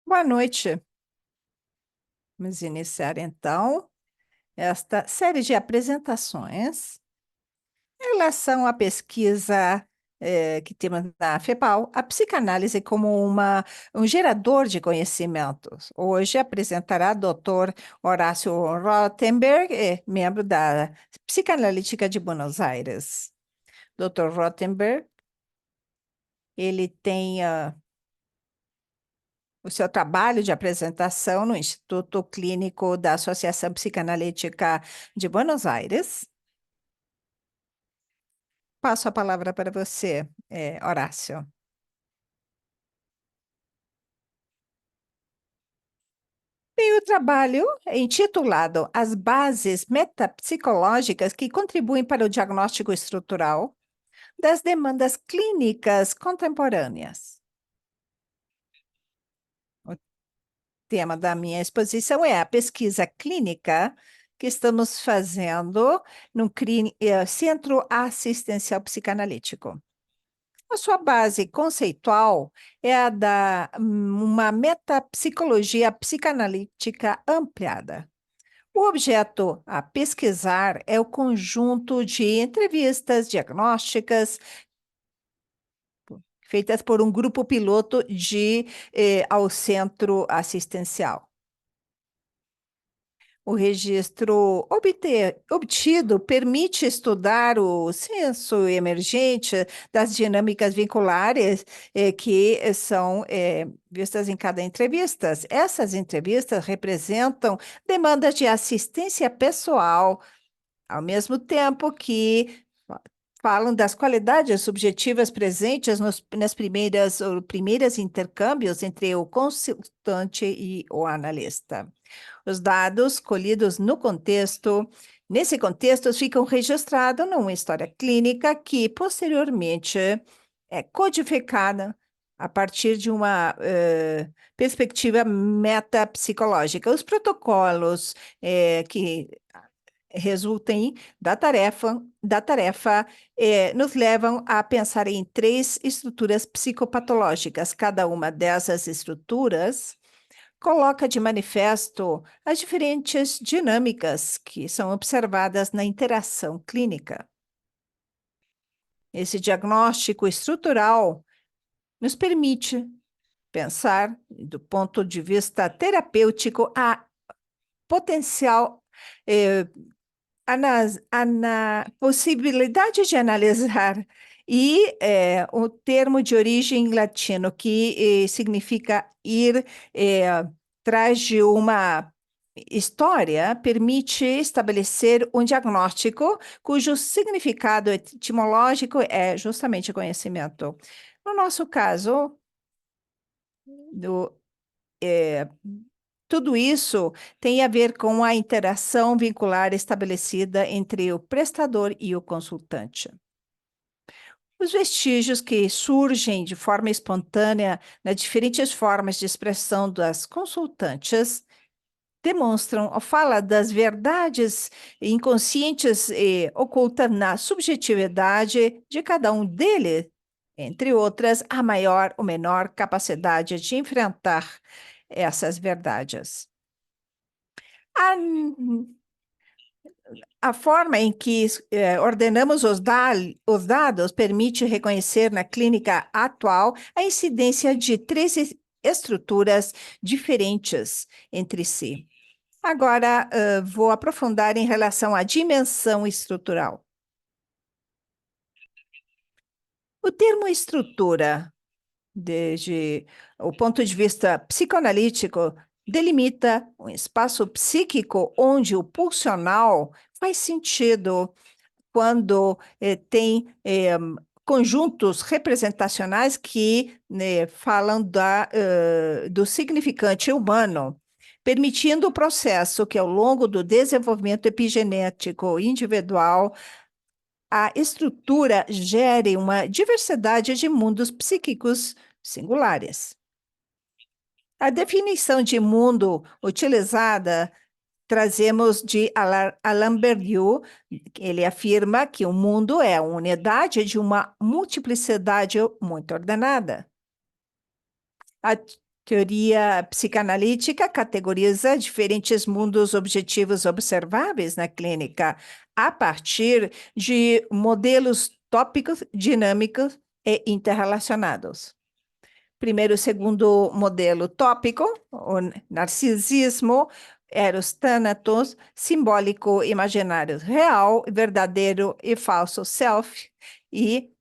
Boa noite. Vamos iniciar então esta série de apresentações em relação à pesquisa que temos na FEPAL, a psicanálise como um gerador de conhecimentos. Hoje apresentará o Dr. Horácio Rothenberg, membro da Psicanalítica de Buenos Aires. Dr. Rothenberg, ele tem o seu trabalho de apresentação no Instituto Clínico da Associação Psicanalítica de Buenos Aires. Passo a palavra para você, Horácio. Tem o trabalho intitulado As Bases Metapsicológicas que Contribuem para o Diagnóstico Estrutural das Demandas Clínicas Contemporâneas. O tema da minha exposição é a pesquisa clínica que estamos fazendo no Centro Assistencial Psicanalítico. A sua base conceitual é a da uma metapsicologia psicanalítica ampliada. O objeto a pesquisar é o conjunto de entrevistas diagnósticas feitas por um grupo piloto ao centro assistencial. O registro obtido permite estudar o senso emergente das dinâmicas vinculares que são vistas em cada entrevista. Essas entrevistas representam demandas de assistência pessoal, ao mesmo tempo que falam das qualidades subjetivas presentes nas primeiras intercâmbios entre o consultante e o analista. Os dados colhidos nesse contexto, ficam registrados numa história clínica que, posteriormente, é codificada a partir de uma perspectiva metapsicológica. Os protocolos que resultem da tarefa nos levam a pensar em três estruturas psicopatológicas. Cada uma dessas estruturas coloca de manifesto as diferentes dinâmicas que são observadas na interação clínica. Esse diagnóstico estrutural nos permite pensar, do ponto de vista terapêutico, a potencial na possibilidade de analisar o termo de origem latino, que significa ir atrás de uma história, permite estabelecer um diagnóstico cujo significado etimológico é justamente conhecimento. No nosso caso, do, tudo isso tem a ver com a interação vincular estabelecida entre o prestador e o consultante. Os vestígios que surgem de forma espontânea nas diferentes formas de expressão das consultantes demonstram a fala das verdades inconscientes e ocultas na subjetividade de cada um deles, entre outras, a maior ou menor capacidade de enfrentar essas verdades. A forma em que ordenamos os dados permite reconhecer na clínica atual a incidência de três estruturas diferentes entre si. Agora, vou aprofundar em relação à dimensão estrutural. O termo estrutura, desde o ponto de vista psicoanalítico, delimita um espaço psíquico onde o pulsional faz sentido quando tem conjuntos representacionais que falam do significante humano, permitindo o processo que, ao longo do desenvolvimento epigenético individual, a estrutura gere uma diversidade de mundos psíquicos singulares. A definição de mundo utilizada trazemos de Alain Badiou. Ele afirma que o mundo é a unidade de uma multiplicidade muito ordenada. Teoria psicanalítica categoriza diferentes mundos objetivos observáveis na clínica a partir de modelos tópicos, dinâmicos e interrelacionados. Primeiro e segundo modelo tópico, o narcisismo, eros thanatos, simbólico, imaginário, real, verdadeiro e falso self, e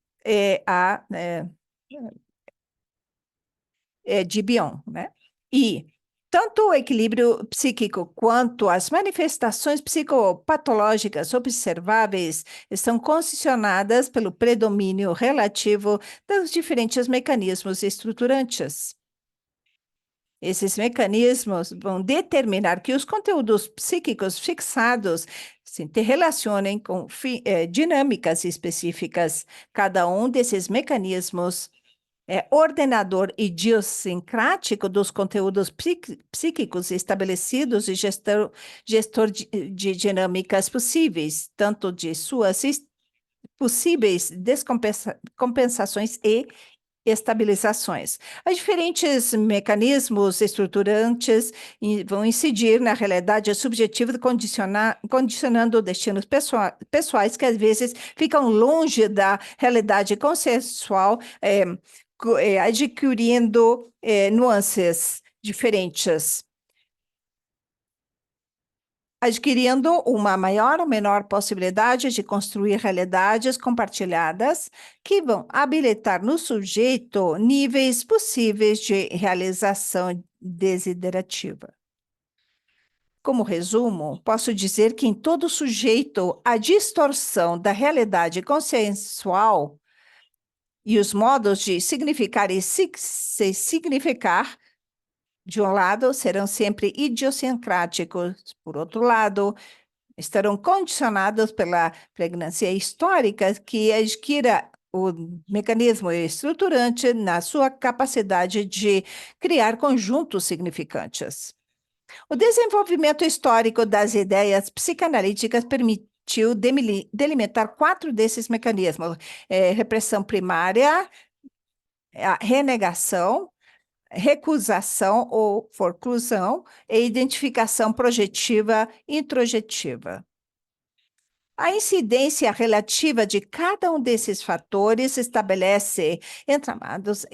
de Bion, né? E tanto o equilíbrio psíquico quanto as manifestações psicopatológicas observáveis estão condicionadas pelo predomínio relativo dos diferentes mecanismos estruturantes. Esses mecanismos vão determinar que os conteúdos psíquicos fixados se interrelacionem com dinâmicas específicas. Cada um desses mecanismos é ordenador idiosincrático dos conteúdos psíquicos estabelecidos e gestor de dinâmicas possíveis, tanto de suas possíveis descompensações e estabilizações. Os diferentes mecanismos estruturantes vão incidir na realidade subjetiva, condicionando destinos pessoais que às vezes ficam longe da realidade consensual, adquirindo nuances diferentes, adquirindo uma maior ou menor possibilidade de construir realidades compartilhadas que vão habilitar no sujeito níveis possíveis de realização desiderativa. Como resumo, posso dizer que em todo sujeito a distorção da realidade consensual e os modos de significar e se significar, de um lado, serão sempre idiosincráticos, por outro lado, estarão condicionados pela pregnância histórica que adquira o mecanismo estruturante na sua capacidade de criar conjuntos significantes. O desenvolvimento histórico das ideias psicanalíticas permitiu delimitar 4 desses mecanismos: repressão primária, a renegação, recusação ou forclusão e identificação projetiva introjetiva. A incidência relativa de cada um desses fatores estabelece entramados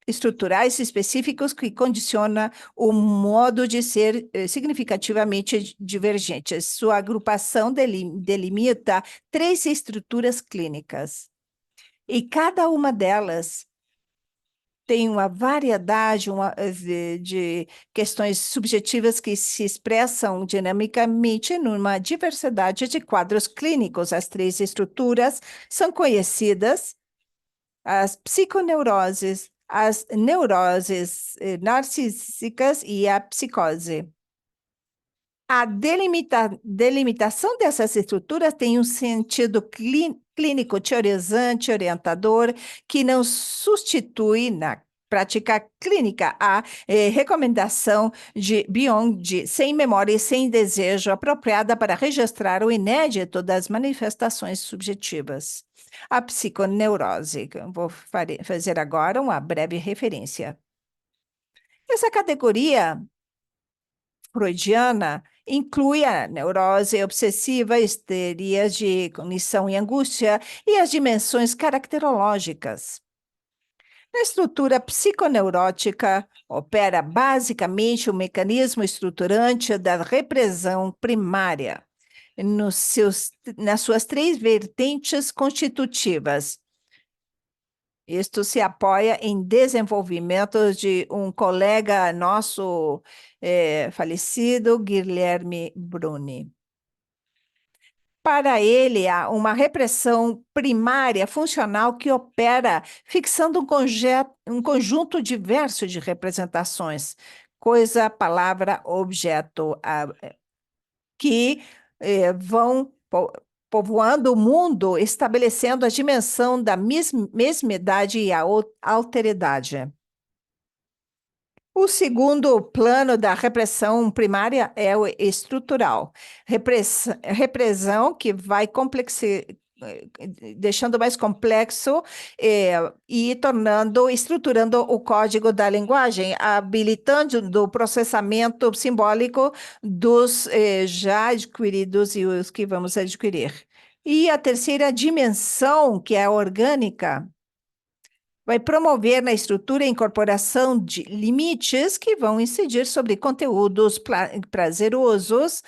estruturais específicos que condicionam o modo de ser significativamente divergentes. Sua agrupação delimita 3 estruturas clínicas, e cada uma delas tem uma variedade de questões subjetivas que se expressam dinamicamente numa diversidade de quadros clínicos. As 3 estruturas são conhecidas: as psiconeuroses, as neuroses narcísicas e a psicose. A delimitação dessas estruturas tem um sentido clínico teorizante, orientador, que não substitui na prática clínica a recomendação de Bion de sem memória e sem desejo, apropriada para registrar o inédito das manifestações subjetivas. A psiconeurose. Vou fazer agora uma breve referência. Essa categoria freudiana inclui a neurose obsessiva, histerias de cognição e angústia e as dimensões caracterológicas. Na estrutura psiconeurótica, opera basicamente o mecanismo estruturante da repressão primária, nas suas 3 vertentes constitutivas. Isto se apoia em desenvolvimentos de um colega nosso falecido, Guilherme Bruni. Para ele, há uma repressão primária funcional que opera fixando um conjunto diverso de representações, coisa, palavra, objeto, que vão povoando o mundo, estabelecendo a dimensão da mesmidade e a alteridade. O segundo plano da repressão primária é o estrutural. Repressão que vai deixando mais complexo e estruturando o código da linguagem, habilitando o processamento simbólico dos já adquiridos e os que vamos adquirir. E a terceira dimensão, que é a orgânica, vai promover na estrutura a incorporação de limites que vão incidir sobre conteúdos prazerosos,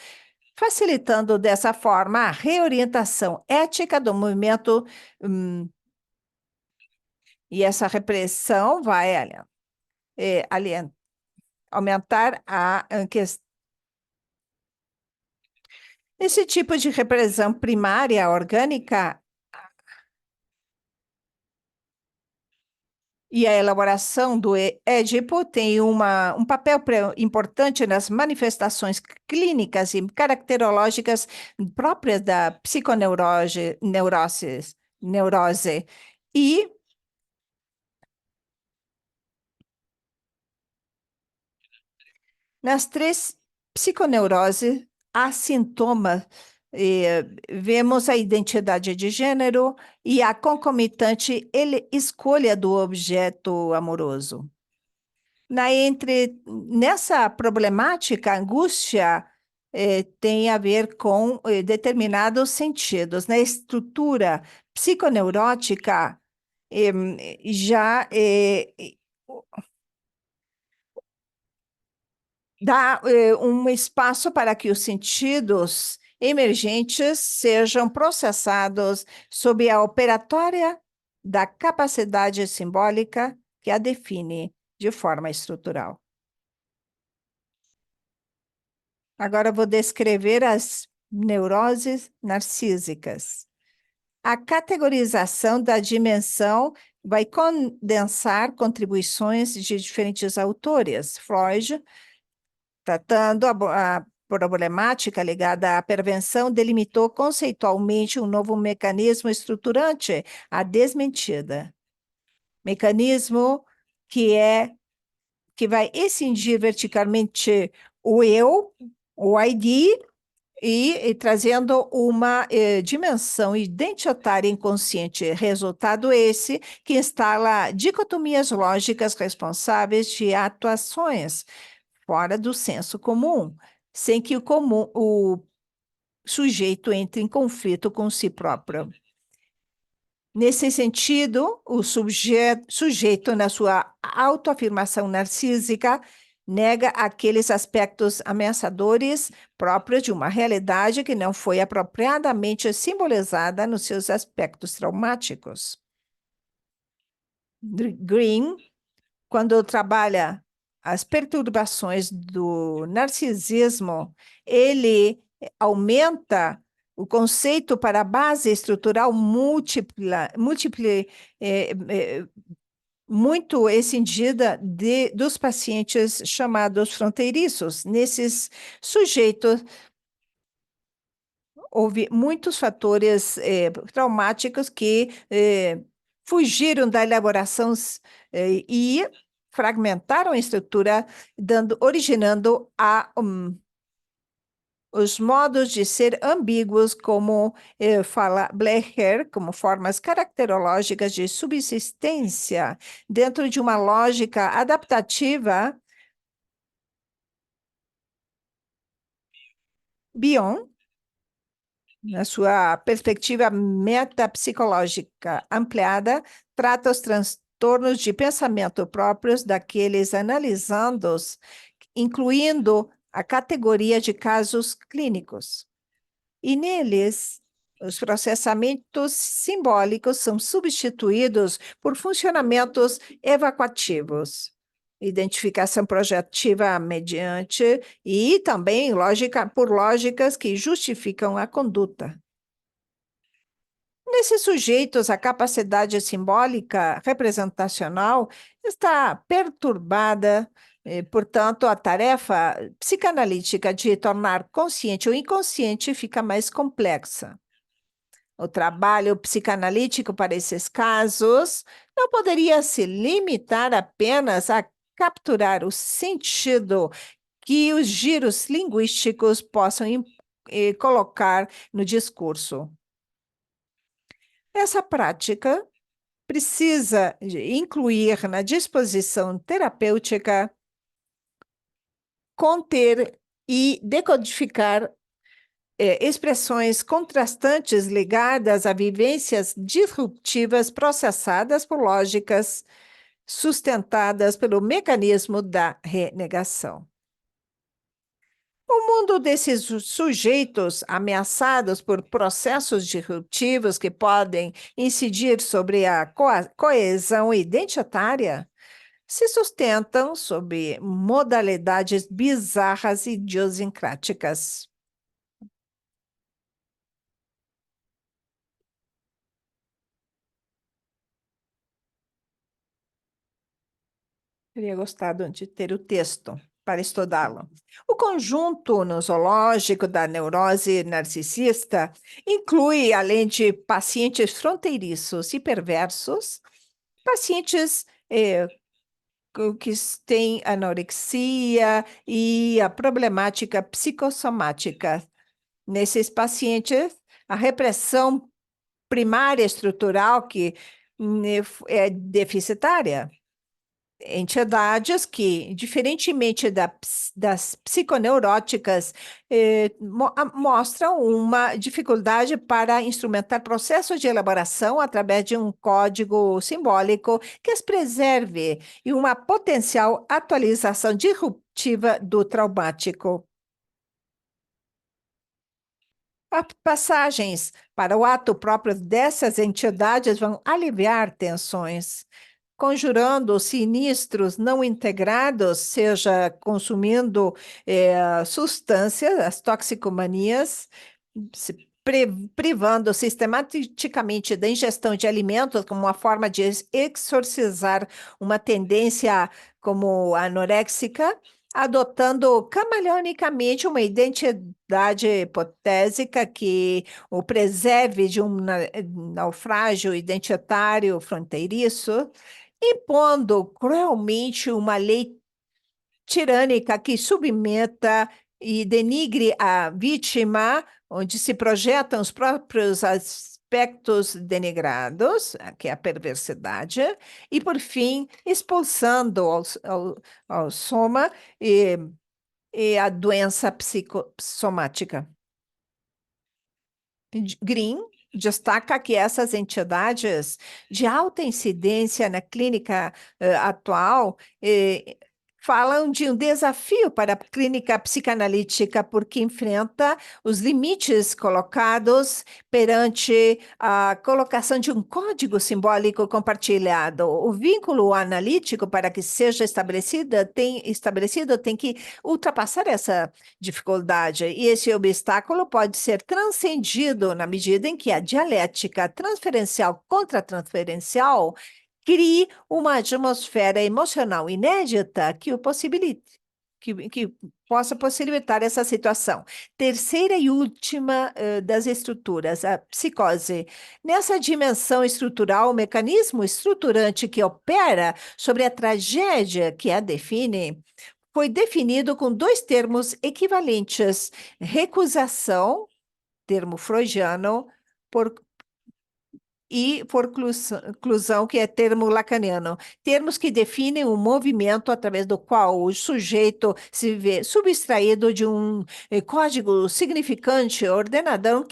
facilitando dessa forma a reorientação ética do movimento, e essa repressão vai aumentar a questão. Esse tipo de repressão primária orgânica e a elaboração do Édipo tem um papel importante nas manifestações clínicas e caracterológicas próprias da neurose. E nas três psiconeuroses, há sintomas, vemos a identidade de gênero e a concomitante escolha do objeto amoroso. Nessa problemática, a angústia tem a ver com determinados sentidos. Na estrutura psiconeurótica, já dá um espaço para que os sentidos emergentes sejam processados sob a operatória da capacidade simbólica que a define de forma estrutural. Agora vou descrever as neuroses narcísicas. A categorização da dimensão vai condensar contribuições de diferentes autores. Freud, tratando a problemática ligada à prevenção, delimitou conceitualmente um novo mecanismo estruturante, a desmentida. Mecanismo que vai escindir verticalmente o eu, o ID, e trazendo uma dimensão identitária inconsciente. Resultado esse que instala dicotomias lógicas responsáveis de atuações fora do senso comum, sem que o sujeito entre em conflito com si próprio. Nesse sentido, o sujeito, na sua autoafirmação narcísica, nega aqueles aspectos ameaçadores próprios de uma realidade que não foi apropriadamente simbolizada nos seus aspectos traumáticos. Green, quando trabalha as perturbações do narcisismo, ele aumenta o conceito para a base estrutural múltipla, muito escindida dos pacientes chamados fronteiriços. Nesses sujeitos, houve muitos fatores traumáticos que fugiram da elaboração e fragmentaram a estrutura, originando os modos de ser ambíguos, como fala Blecher, como formas caracterológicas de subsistência dentro de uma lógica adaptativa. Bion, na sua perspectiva metapsicológica ampliada, trata os transtornos de pensamento próprios daqueles analisandos, incluindo a categoria de casos clínicos. E neles, os processamentos simbólicos são substituídos por funcionamentos evacuativos, identificação projetiva mediante e também por lógicas que justificam a conduta. Nesses sujeitos, a capacidade simbólica representacional está perturbada, portanto, a tarefa psicanalítica de tornar consciente o inconsciente fica mais complexa. O trabalho psicanalítico para esses casos não poderia se limitar apenas a capturar o sentido que os giros linguísticos possam colocar no discurso. Essa prática precisa incluir na disposição terapêutica conter e decodificar expressões contrastantes ligadas a vivências disruptivas processadas por lógicas sustentadas pelo mecanismo da renegação. O mundo desses sujeitos ameaçados por processos disruptivos que podem incidir sobre a coesão identitária se sustentam sob modalidades bizarras e idiosincráticas. Teria gostado de ter o texto para estudá-lo. O conjunto nosológico da neurose narcisista inclui, além de pacientes fronteiriços e perversos, pacientes que têm anorexia e a problemática psicossomática. Nesses pacientes, a repressão primária estrutural que é deficitária. Entidades que, diferentemente das psiconeuróticas, mostram uma dificuldade para instrumentar processos de elaboração através de um código simbólico que as preserve e uma potencial atualização disruptiva do traumático. As passagens para o ato próprio dessas entidades vão aliviar tensões, conjurando sinistros não integrados, seja consumindo substâncias, as toxicomanias, se privando sistematicamente da ingestão de alimentos como uma forma de exorcizar uma tendência como anoréxica, adotando camaleonicamente uma identidade hipotésica que o preserve de um naufrágio identitário fronteiriço, impondo cruelmente uma lei tirânica que submeta e denigre a vítima, onde se projetam os próprios aspectos denigrados, que é a perversidade, e, por fim, expulsando ao soma e a doença psicossomática. Green destaca que essas entidades de alta incidência na clínica atual falam de um desafio para a clínica psicanalítica, porque enfrenta os limites colocados perante a colocação de um código simbólico compartilhado. O vínculo analítico, para que seja estabelecido, tem que ultrapassar essa dificuldade, e esse obstáculo pode ser transcendido na medida em que a dialética transferencial contra transferencial crie uma atmosfera emocional inédita que o possibilite, que possa possibilitar essa situação. Terceira e última das estruturas, a psicose. Nessa dimensão estrutural, o mecanismo estruturante que opera sobre a tragédia que a define foi definido com dois termos equivalentes: recusação, termo freudiano, por e forclusão, que é termo lacaniano, termos que definem um movimento através do qual o sujeito se vê subtraído de um código significante ordenador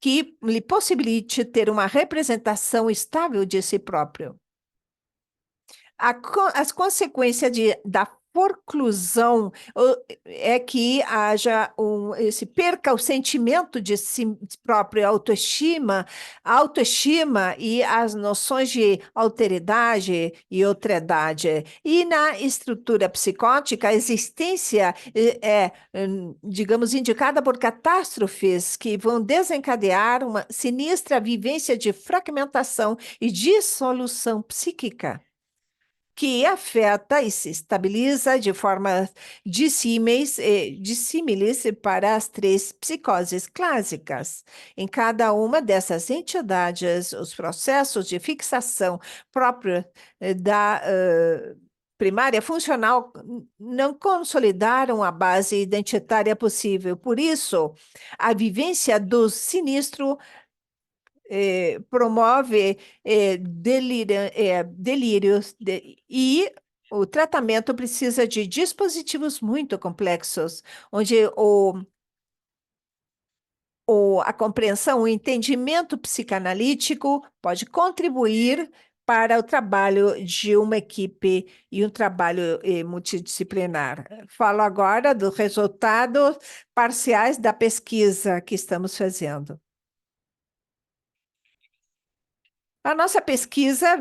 que lhe possibilite ter uma representação estável de si próprio. As consequências da forclusão é que haja esse perca o sentimento de si próprio, autoestima e as noções de alteridade e outredade. E na estrutura psicótica, a existência digamos, indicada por catástrofes que vão desencadear uma sinistra vivência de fragmentação e dissolução psíquica, que afeta e se estabiliza de forma dissímiles para as três psicoses clássicas. Em cada uma dessas entidades, os processos de fixação própria da primária funcional não consolidaram a base identitária possível. Por isso, a vivência do sinistro promove delírios e o tratamento precisa de dispositivos muito complexos, onde a compreensão, o entendimento psicanalítico pode contribuir para o trabalho de uma equipe e um trabalho multidisciplinar. Falo agora dos resultados parciais da pesquisa que estamos fazendo. A nossa pesquisa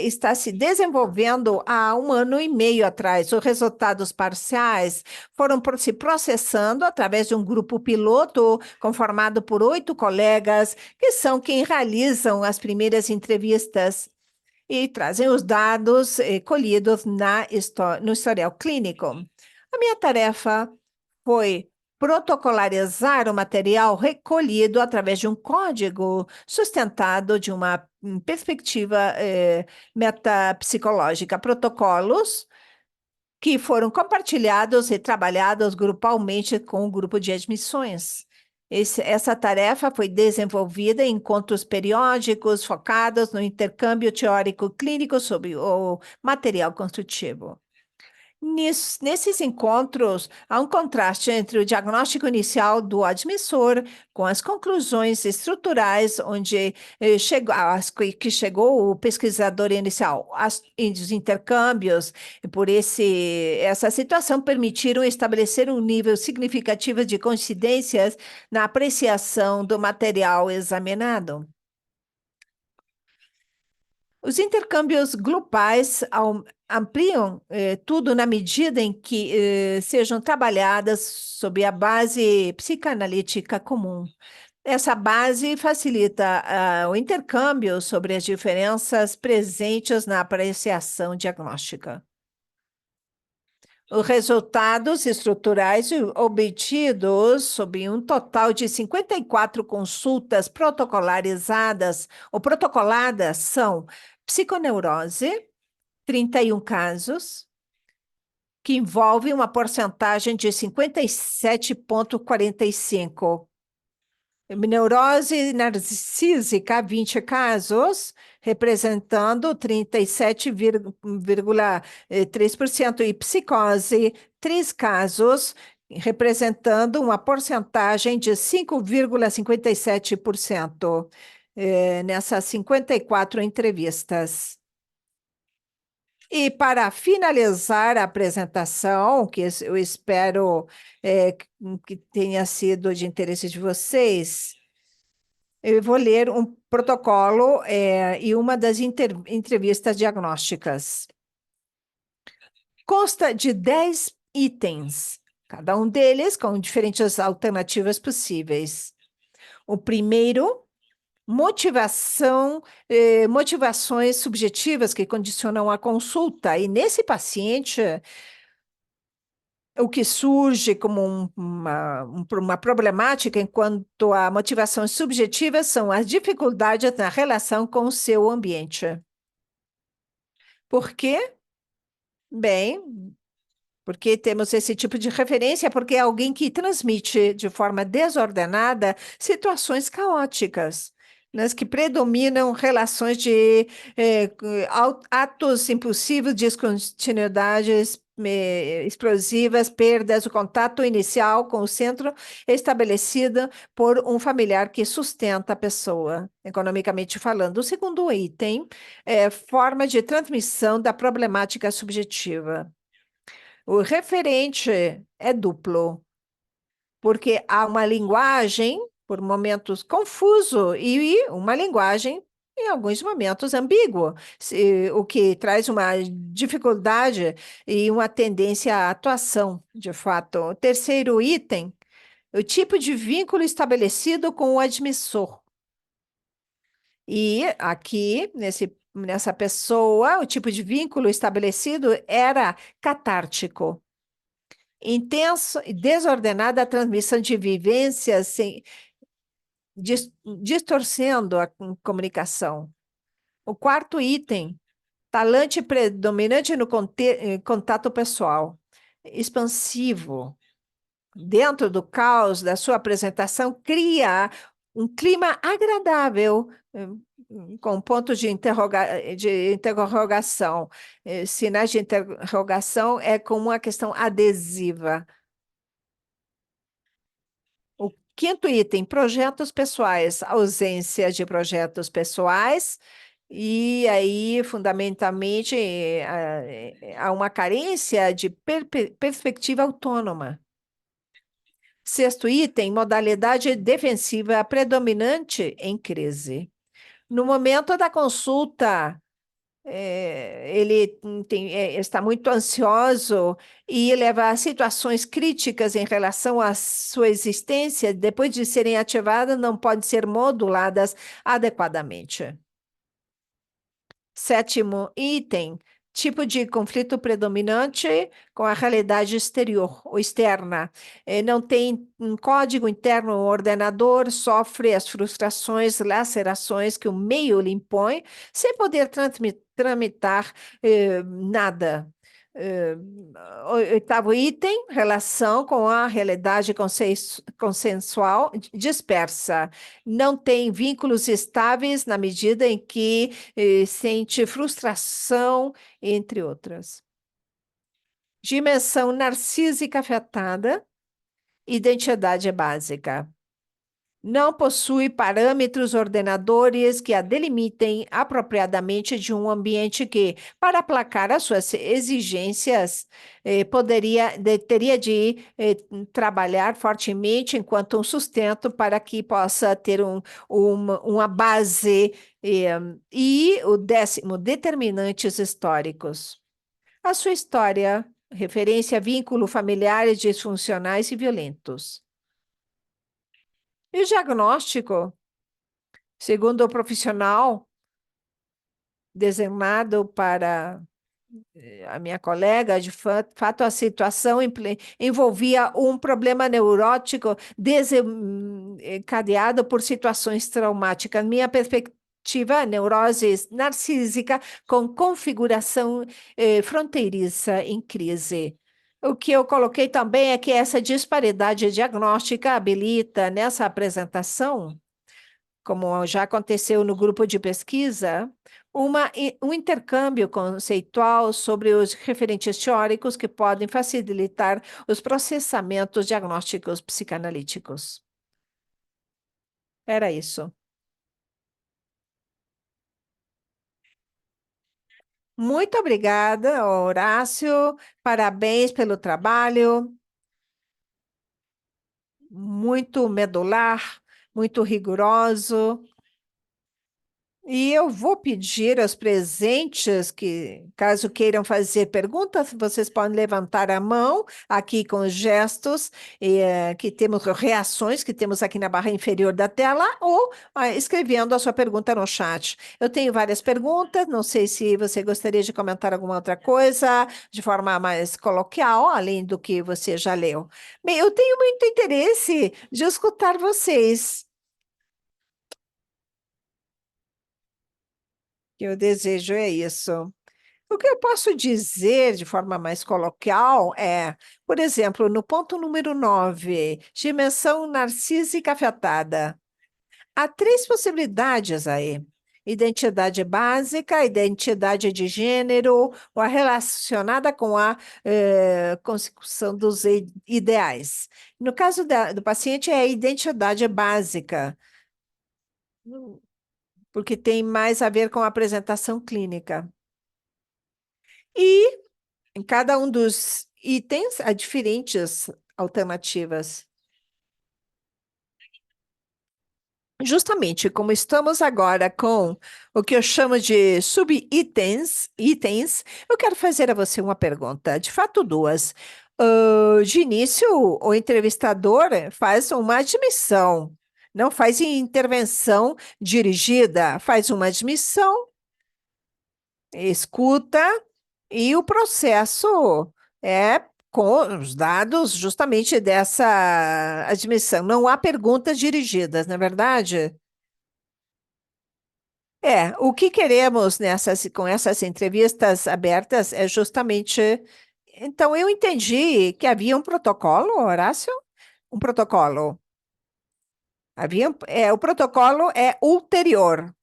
está se desenvolvendo há 1 ano e meio atrás. Os resultados parciais foram se processando através de um grupo piloto conformado por 8 colegas, que são quem realizam as primeiras entrevistas e trazem os dados colhidos no historial clínico. A minha tarefa foi protocolarizar o material recolhido através de um código sustentado de uma perspectiva metapsicológica, protocolos que foram compartilhados e trabalhados grupalmente com o grupo de admissões. Essa tarefa foi desenvolvida em encontros periódicos focados no intercâmbio teórico clínico sobre o material construtivo. Nesses encontros, há um contraste entre o diagnóstico inicial do admissor com as conclusões estruturais onde que chegou o pesquisador inicial. Os intercâmbios, essa situação permitiram estabelecer um nível significativo de coincidências na apreciação do material examinado. Os intercâmbios grupais ampliam tudo na medida em que sejam trabalhadas sob a base psicanalítica comum. Essa base facilita o intercâmbio sobre as diferenças presentes na apreciação diagnóstica. Os resultados estruturais obtidos sob um total de 54 consultas protocolarizadas ou protocoladas são psiconeurose, 31 casos, que envolvem uma porcentagem de 57,45%. Neurose narcísica, 20 casos, representando 37,3%, e psicose, 3 casos, representando uma porcentagem de 5,57%, nessas 54 entrevistas. E para finalizar a apresentação, que eu espero que tenha sido de interesse de vocês, eu vou ler um protocolo e uma das entrevistas diagnósticas. Consta de 10 itens, cada um deles com diferentes alternativas possíveis. O primeiro, motivações subjetivas que condicionam a consulta. E nesse paciente, o que surge como uma problemática enquanto a motivação subjetiva são as dificuldades na relação com o seu ambiente. Por quê? Bem, porque temos esse tipo de referência, porque é alguém que transmite de forma desordenada situações caóticas, nas que predominam relações de atos impulsivos, descontinuidades explosivas, perdas, o contato inicial com o centro estabelecido por um familiar que sustenta a pessoa, economicamente falando. O segundo item é forma de transmissão da problemática subjetiva. O referente é duplo, porque há uma linguagem, por momentos, confuso e uma linguagem, em alguns momentos, ambígua, o que traz uma dificuldade e uma tendência à atuação, de fato. O terceiro item, o tipo de vínculo estabelecido com o admissor. E aqui, nessa pessoa, o tipo de vínculo estabelecido era catártico. Intenso e desordenada a transmissão de vivências, distorcendo a comunicação. O quarto item, talante predominante no contato pessoal, expansivo. Dentro do caos da sua apresentação, cria um clima agradável com pontos de interrogação. Sinais de interrogação é como uma questão adesiva. O quinto item, projetos pessoais, ausência de projetos pessoais, e aí, fundamentalmente, há uma carência de perspectiva autônoma. Sexto item, modalidade defensiva predominante em crise. No momento da consulta, ele está muito ansioso e leva a situações críticas em relação à sua existência, depois de serem ativadas, não podem ser moduladas adequadamente. Sétimo item, tipo de conflito predominante com a realidade exterior ou externa. Não tem um código interno, o ordenador sofre as frustrações, lacerações que o meio lhe impõe, sem poder tramitar nada. Eh, Oitavo item, relação com a realidade consensual dispersa. Não tem vínculos estáveis na medida em que sente frustração, entre outras. Dimensão narcísica afetada, identidade básica. Não possui parâmetros ordenadores que a delimitem apropriadamente de um ambiente que, para aplacar as suas exigências, teria de trabalhar fortemente enquanto um sustento para que possa ter uma base. E o décimo, determinantes históricos. A sua história, referência a vínculos familiares disfuncionais e violentos. E o diagnóstico, segundo o profissional designado para a minha colega, de fato, a situação envolvia um problema neurótico desencadeado por situações traumáticas. Minha perspectiva, neurose narcísica com configuração fronteiriça em crise. O que eu coloquei também é que essa disparidade diagnóstica habilita nessa apresentação, como já aconteceu no grupo de pesquisa, um intercâmbio conceitual sobre os referentes teóricos que podem facilitar os processamentos diagnósticos psicanalíticos. Era isso. Muito obrigada, Horácio. Parabéns pelo trabalho. Muito medular, muito rigoroso. E eu vou pedir aos presentes que, caso queiram fazer perguntas, vocês podem levantar a mão aqui com os gestos que temos, reações que temos aqui na barra inferior da tela, ou escrevendo a sua pergunta no chat. Eu tenho várias perguntas, não sei se você gostaria de comentar alguma outra coisa de forma mais coloquial, além do que você já leu. Bem, eu tenho muito interesse de escutar vocês. Que eu desejo é isso. O que eu posso dizer de forma mais coloquial é, por exemplo, no ponto número 9, dimensão narcísica afetada. Há três possibilidades aí: identidade básica, identidade de gênero, ou a relacionada com a consecução dos ideais. No caso do paciente, é a identidade básica, porque tem mais a ver com a apresentação clínica. E em cada um dos itens há diferentes alternativas. Justamente como estamos agora com o que eu chamo de itens, eu quero fazer a você uma pergunta, de fato duas. De início, o entrevistador faz uma admissão, não faz intervenção dirigida, faz uma admissão, escuta, e o processo é com os dados justamente dessa admissão. Não há perguntas dirigidas, não é verdade? O que queremos com essas entrevistas abertas é justamente. Então, eu entendi que havia um protocolo, Horácio? Um protocolo. O protocolo é ulterior.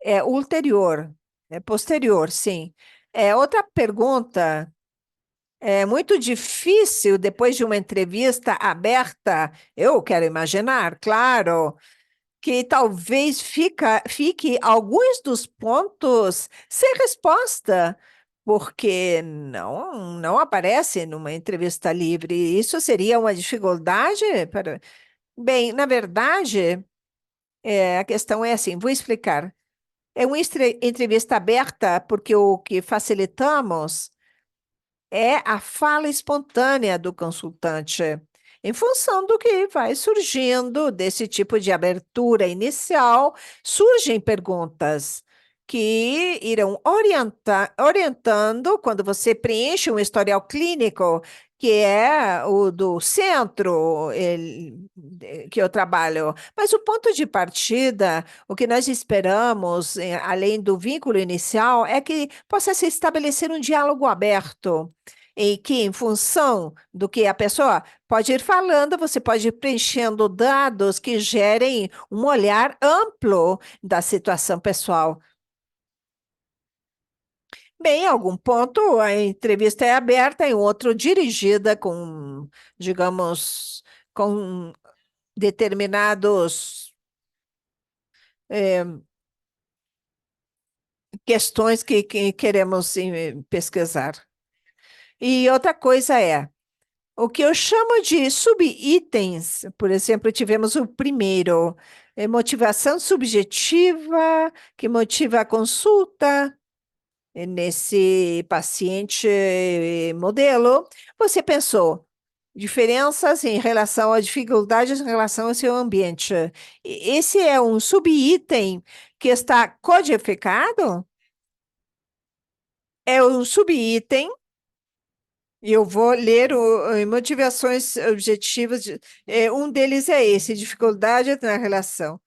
É ulterior, é posterior, sim. Outra pergunta. É muito difícil, depois de uma entrevista aberta, eu quero imaginar, claro, que talvez fique alguns dos pontos sem resposta, porque não aparece numa entrevista livre. Isso seria uma dificuldade para. Bem, na verdade, a questão é assim, vou explicar. É uma entrevista aberta porque o que facilitamos é a fala espontânea do consultante, em função do que vai surgindo desse tipo de abertura inicial, surgem perguntas que irão orientando quando você preenche um historial clínico, que é o do centro que eu trabalho. Mas o ponto de partida, o que nós esperamos, além do vínculo inicial, é que possa se estabelecer um diálogo aberto em que, em função do que a pessoa pode ir falando, você pode ir preenchendo dados que gerem um olhar amplo da situação pessoal. Bem, em algum ponto a entrevista é aberta, em outro dirigida com, digamos, com determinados questões que queremos pesquisar. E outra coisa é o que eu chamo de subitens, por exemplo, tivemos o primeiro, motivação subjetiva, que motiva a consulta nesse paciente modelo. Você pensou diferenças em relação a dificuldades em relação ao seu ambiente. Esse é um subitem que está codificado? É um subitem. Eu vou ler motivações objetivas. Um deles é esse, dificuldade na relação.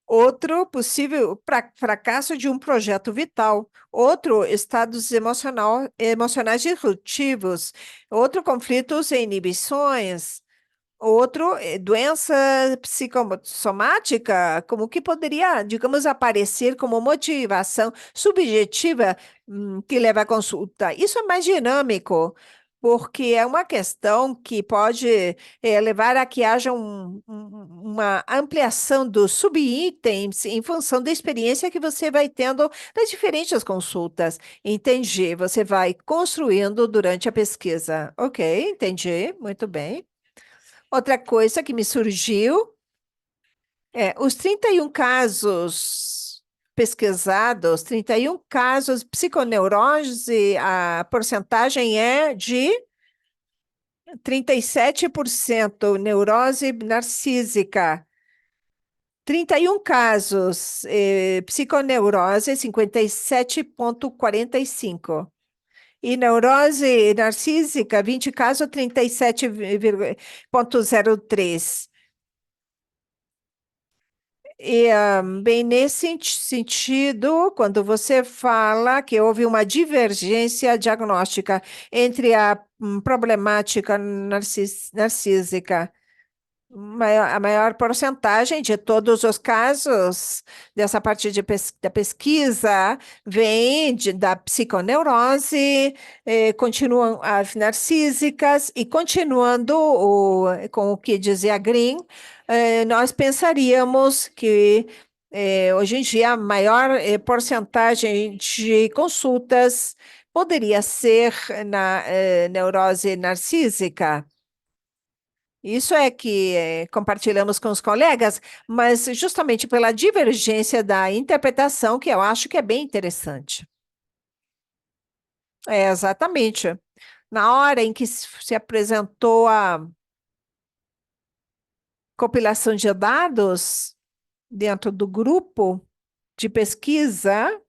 Outro, possível fracasso de um projeto vital. Outro, estados emocionais disruptivos. Outro, conflitos e inibições. Outro, doença psicossomática, como que poderia, digamos, aparecer como motivação subjetiva, que leva à consulta. Isso é mais dinâmico, porque é uma questão que pode, levar a que haja uma ampliação dos subitens em função da experiência que você vai tendo nas diferentes consultas. Entendi. Você vai construindo durante a pesquisa. Ok, entendi. Muito bem. Outra coisa que me surgiu os 31 casos pesquisados, 31 casos psiconeurose, a porcentagem é de 37% neurose narcísica. 31 casos, psiconeurose 57,45. E neurose narcísica, 20 casos, 37,03. E, bem, nesse sentido, quando você fala que houve uma divergência diagnóstica entre a problemática narcísica, a maior porcentagem de todos os casos dessa parte da pesquisa vem da psiconeurose, continuam as narcísicas e continuando com o que dizia Green, nós pensaríamos que hoje em dia a maior porcentagem de consultas poderia ser na neurose narcísica. Isso é que compartilhamos com os colegas, mas justamente pela divergência da interpretação, que eu acho que é bem interessante. Exatamente. Na hora em que se apresentou a compilação de dados dentro do grupo de pesquisa,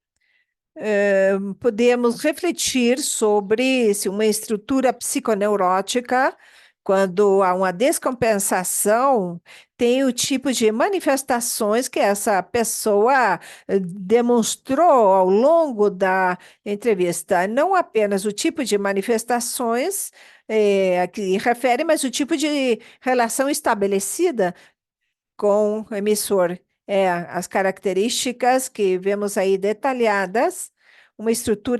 podemos refletir sobre se uma estrutura psiconeurótica, quando há uma descompensação, tem o tipo de manifestações que essa pessoa demonstrou ao longo da entrevista. Não apenas o tipo de manifestações a que refere, mas o tipo de relação estabelecida com o emissor. As características que vemos aí detalhadas, uma estrutura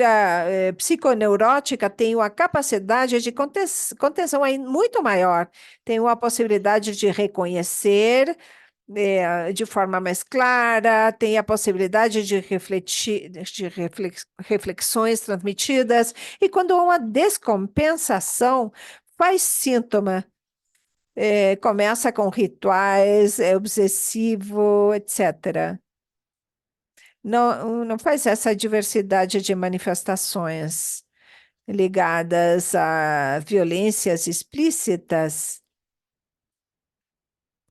psiconeurótica tem uma capacidade de contenção aí muito maior, tem uma possibilidade de reconhecer de forma mais clara, tem a possibilidade de refletir, de reflexões transmitidas, e quando há uma descompensação, faz síntoma. Começa com rituais, é obsessivo, etc. Não faz essa diversidade de manifestações ligadas a violências explícitas,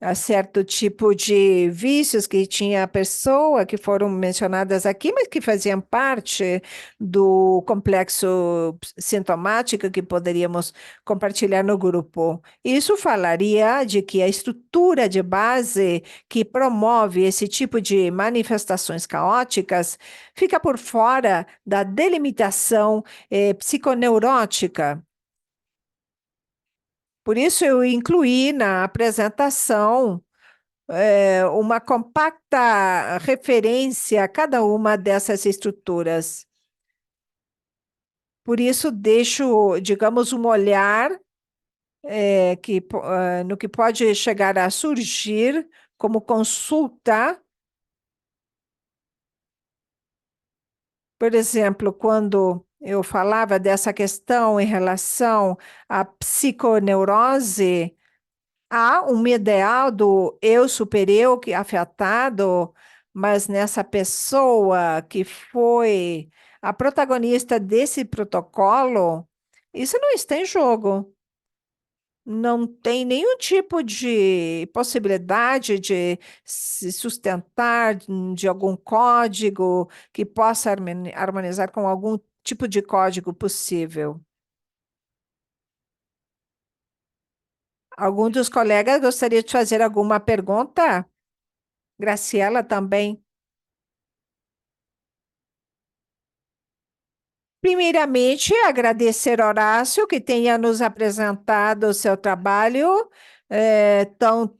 a certo tipo de vícios que tinha a pessoa, que foram mencionadas aqui, mas que faziam parte do complexo sintomático que poderíamos compartilhar no grupo. Isso falaria de que a estrutura de base que promove esse tipo de manifestações caóticas fica por fora da delimitação psiconeurótica. Por isso, eu incluí na apresentação uma compacta referência a cada uma dessas estruturas. Por isso, deixo, digamos, um olhar no que pode chegar a surgir como consulta. Por exemplo, quando eu falava dessa questão em relação à psiconeurose, há um ideal do eu supereu que é afetado, mas nessa pessoa que foi a protagonista desse protocolo, isso não está em jogo. Não tem nenhum tipo de possibilidade de se sustentar de algum código que possa harmonizar com algum tipo de código possível. Algum dos colegas gostaria de fazer alguma pergunta? Graciela também. Primeiramente, agradecer Horácio que tenha nos apresentado o seu trabalho tão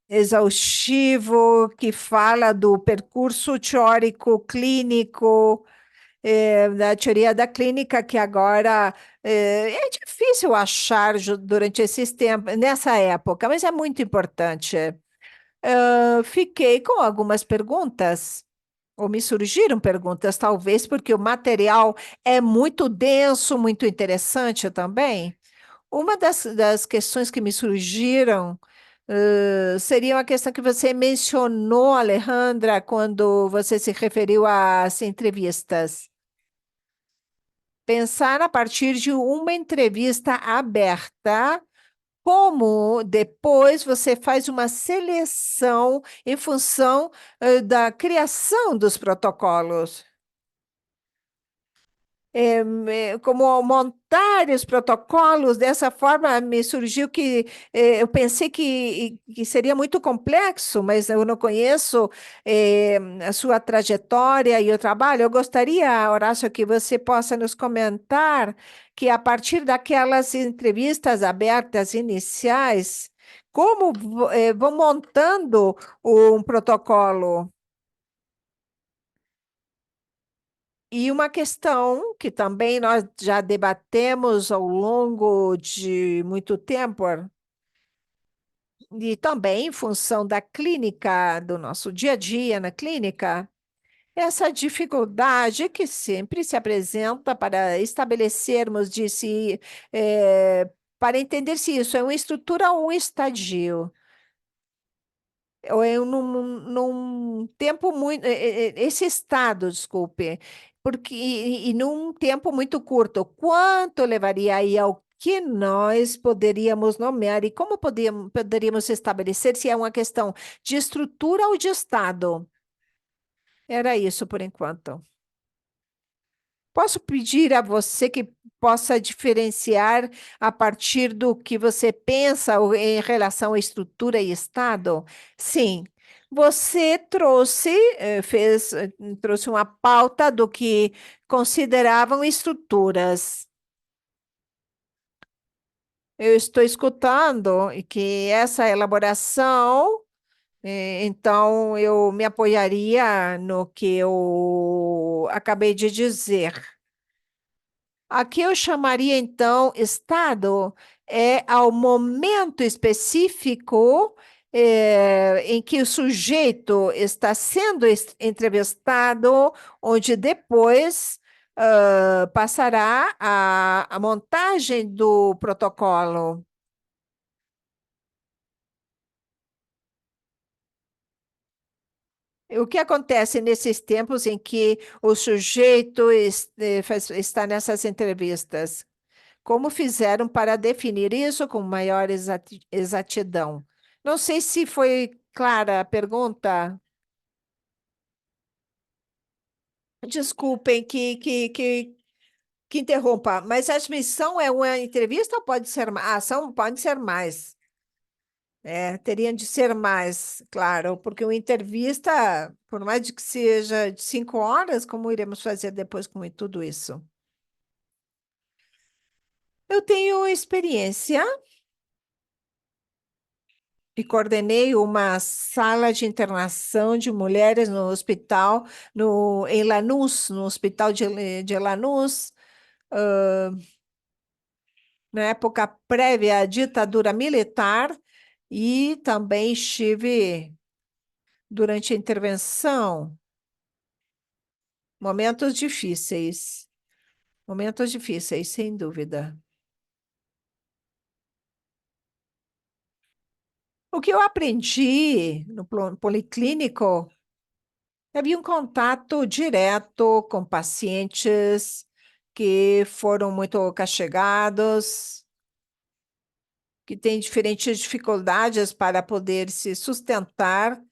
exaustivo, que fala do percurso teórico clínico, da teoria da clínica, que agora é difícil achar durante esses tempos, nessa época, mas é muito importante. Fiquei com algumas perguntas. Ou me surgiram perguntas, talvez porque o material é muito denso, muito interessante também. Uma das questões que me surgiram seria uma questão que você mencionou, Alejandra, quando você se referiu às entrevistas. Pensar a partir de uma entrevista aberta, como depois você faz uma seleção em função da criação dos protocolos. Como montar os protocolos dessa forma, me surgiu que eu pensei que seria muito complexo, mas eu não conheço a sua trajetória e o trabalho. Eu gostaria, Horácio, que você possa nos comentar que a partir daquelas entrevistas abertas iniciais, como vão montando um protocolo. E uma questão que também nós já debatemos ao longo de muito tempo, e também em função da clínica, do nosso dia a dia na clínica, essa dificuldade que sempre se apresenta para estabelecermos de se, para entender se isso é uma estrutura ou um estadio. Ou é num tempo muito, esse estado, desculpe, porque e num tempo muito curto, quanto levaria aí ao que nós poderíamos nomear e como poderíamos estabelecer se é uma questão de estrutura ou de estado? Era isso por enquanto. Posso pedir a você que possa diferenciar a partir do que você pensa em relação à estrutura e Estado? Sim, você trouxe, trouxe uma pauta do que consideravam estruturas. Eu estou escutando e que essa elaboração, então eu me apoiaria no que eu acabei de dizer. Aqui eu chamaria então estado ao momento específico em que o sujeito está sendo entrevistado, onde depois passará a montagem do protocolo. O que acontece nesses tempos em que o sujeito está nessas entrevistas? Como fizeram para definir isso com maior exatidão? Não sei se foi clara a pergunta. Desculpem que interrompa, mas a admissão é uma entrevista ou pode ser mais? Pode ser mais. É, teriam de ser mais, claro, porque uma entrevista, por mais de que seja de 5 horas, como iremos fazer depois com tudo isso? Eu tenho experiência e coordenei uma sala de internação de mulheres no hospital, em Lanús, no hospital de Lanús, na época prévia à ditadura militar, e também estive durante a intervenção, momentos difíceis, momentos difíceis, sem dúvida. O que eu aprendi no policlínico, havia um contato direto com pacientes que foram muito castigados, que têm diferentes dificuldades para poder se sustentar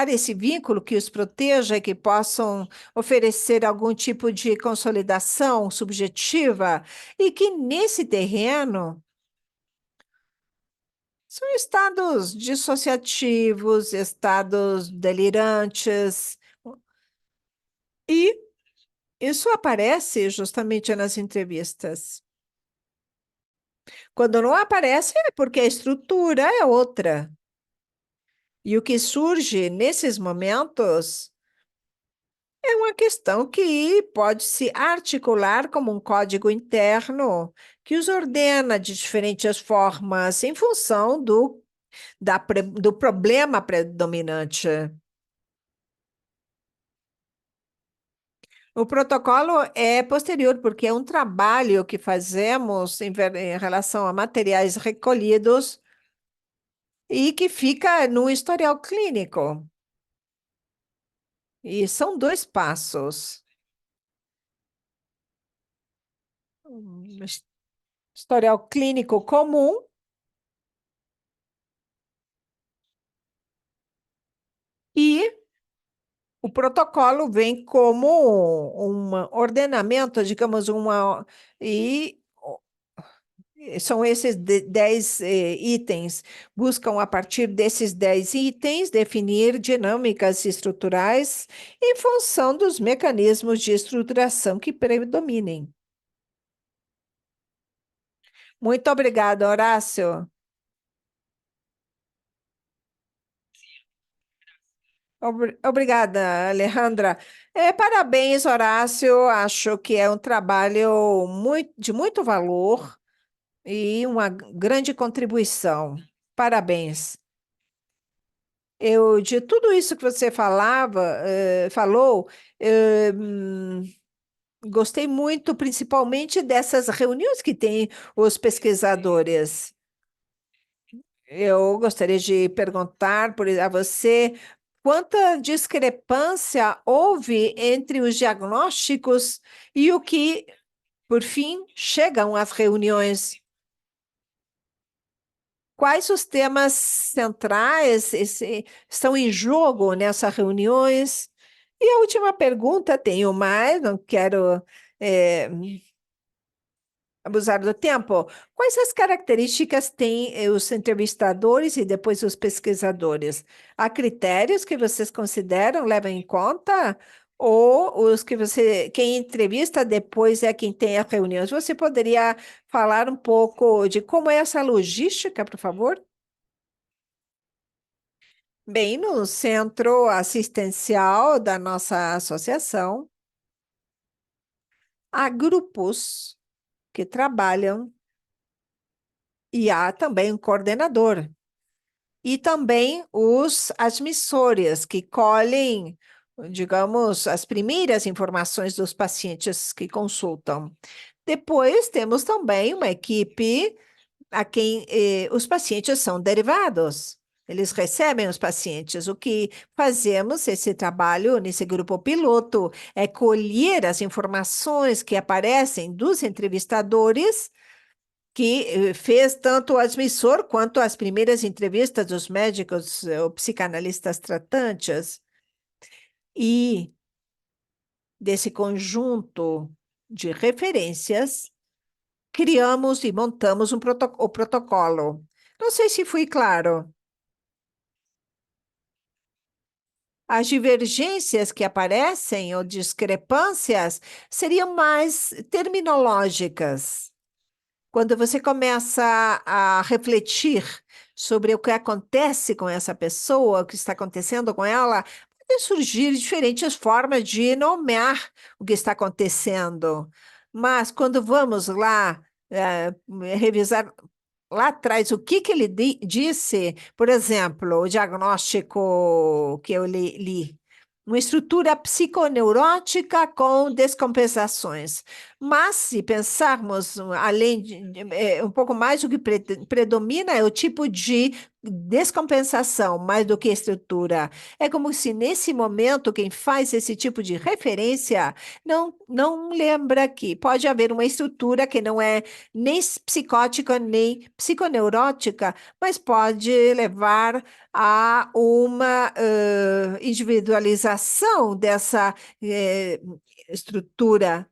esse vínculo que os proteja e que possam oferecer algum tipo de consolidação subjetiva, e que nesse terreno são estados dissociativos, estados delirantes, e isso aparece justamente nas entrevistas. Quando não aparece, é porque a estrutura é outra. E o que surge nesses momentos é uma questão que pode se articular como um código interno que os ordena de diferentes formas em função do problema predominante. O protocolo é posterior, porque é um trabalho que fazemos em relação a materiais recolhidos e que fica no historial clínico. E são dois passos. Um historial clínico comum e o protocolo vem como um ordenamento, digamos, e são esses 10 itens. Buscam, a partir desses 10 itens, definir dinâmicas estruturais em função dos mecanismos de estruturação que predominem. Muito obrigada, Horácio. Obrigada, Alejandra. Parabéns, Horácio. Acho que é um trabalho de muito valor e uma grande contribuição. Parabéns. De tudo isso que você falou, eh, hum, gostei muito, principalmente dessas reuniões que têm os pesquisadores. Eu gostaria de perguntar a você quanta discrepância houve entre os diagnósticos e o que, por fim, chegam às reuniões. Quais os temas centrais estão em jogo nessas reuniões? E a última pergunta, tenho mais, não quero eh, abusar do tempo. Quais as características têm os entrevistadores e depois os pesquisadores? Há critérios que vocês consideram, levam em conta? ou os que quem entrevista depois é quem tem as reuniões. Você poderia falar um pouco de como é essa logística, por favor? Bem, no centro assistencial da nossa associação, há grupos que trabalham e há também um coordenador. E também os admissores que colhem, digamos, as primeiras informações dos pacientes que consultam. Depois temos também uma equipe a quem os pacientes são derivados. Eles recebem os pacientes. O que fazemos, esse trabalho nesse grupo piloto, é colher as informações que aparecem dos entrevistadores que fez tanto o admissor quanto as primeiras entrevistas dos médicos ou psicanalistas tratantes. E desse conjunto de referências, criamos e montamos o protocolo. Não sei se fui claro. As divergências que aparecem ou discrepâncias seriam mais terminológicas. Quando você começa a refletir sobre o que acontece com essa pessoa, o que está acontecendo com ela, podem surgir diferentes formas de nomear o que está acontecendo. Mas quando vamos lá, revisar lá atrás o que ele disse, por exemplo, o diagnóstico que eu li, uma estrutura psiconeurótica com descompensações. Mas, se pensarmos além um pouco mais, o que predomina é o tipo de descompensação, mais do que estrutura. É como se, nesse momento, quem faz esse tipo de referência não lembra que pode haver uma estrutura que não é nem psicótica, nem psiconeurótica, mas pode levar a uma individualização dessa estrutura.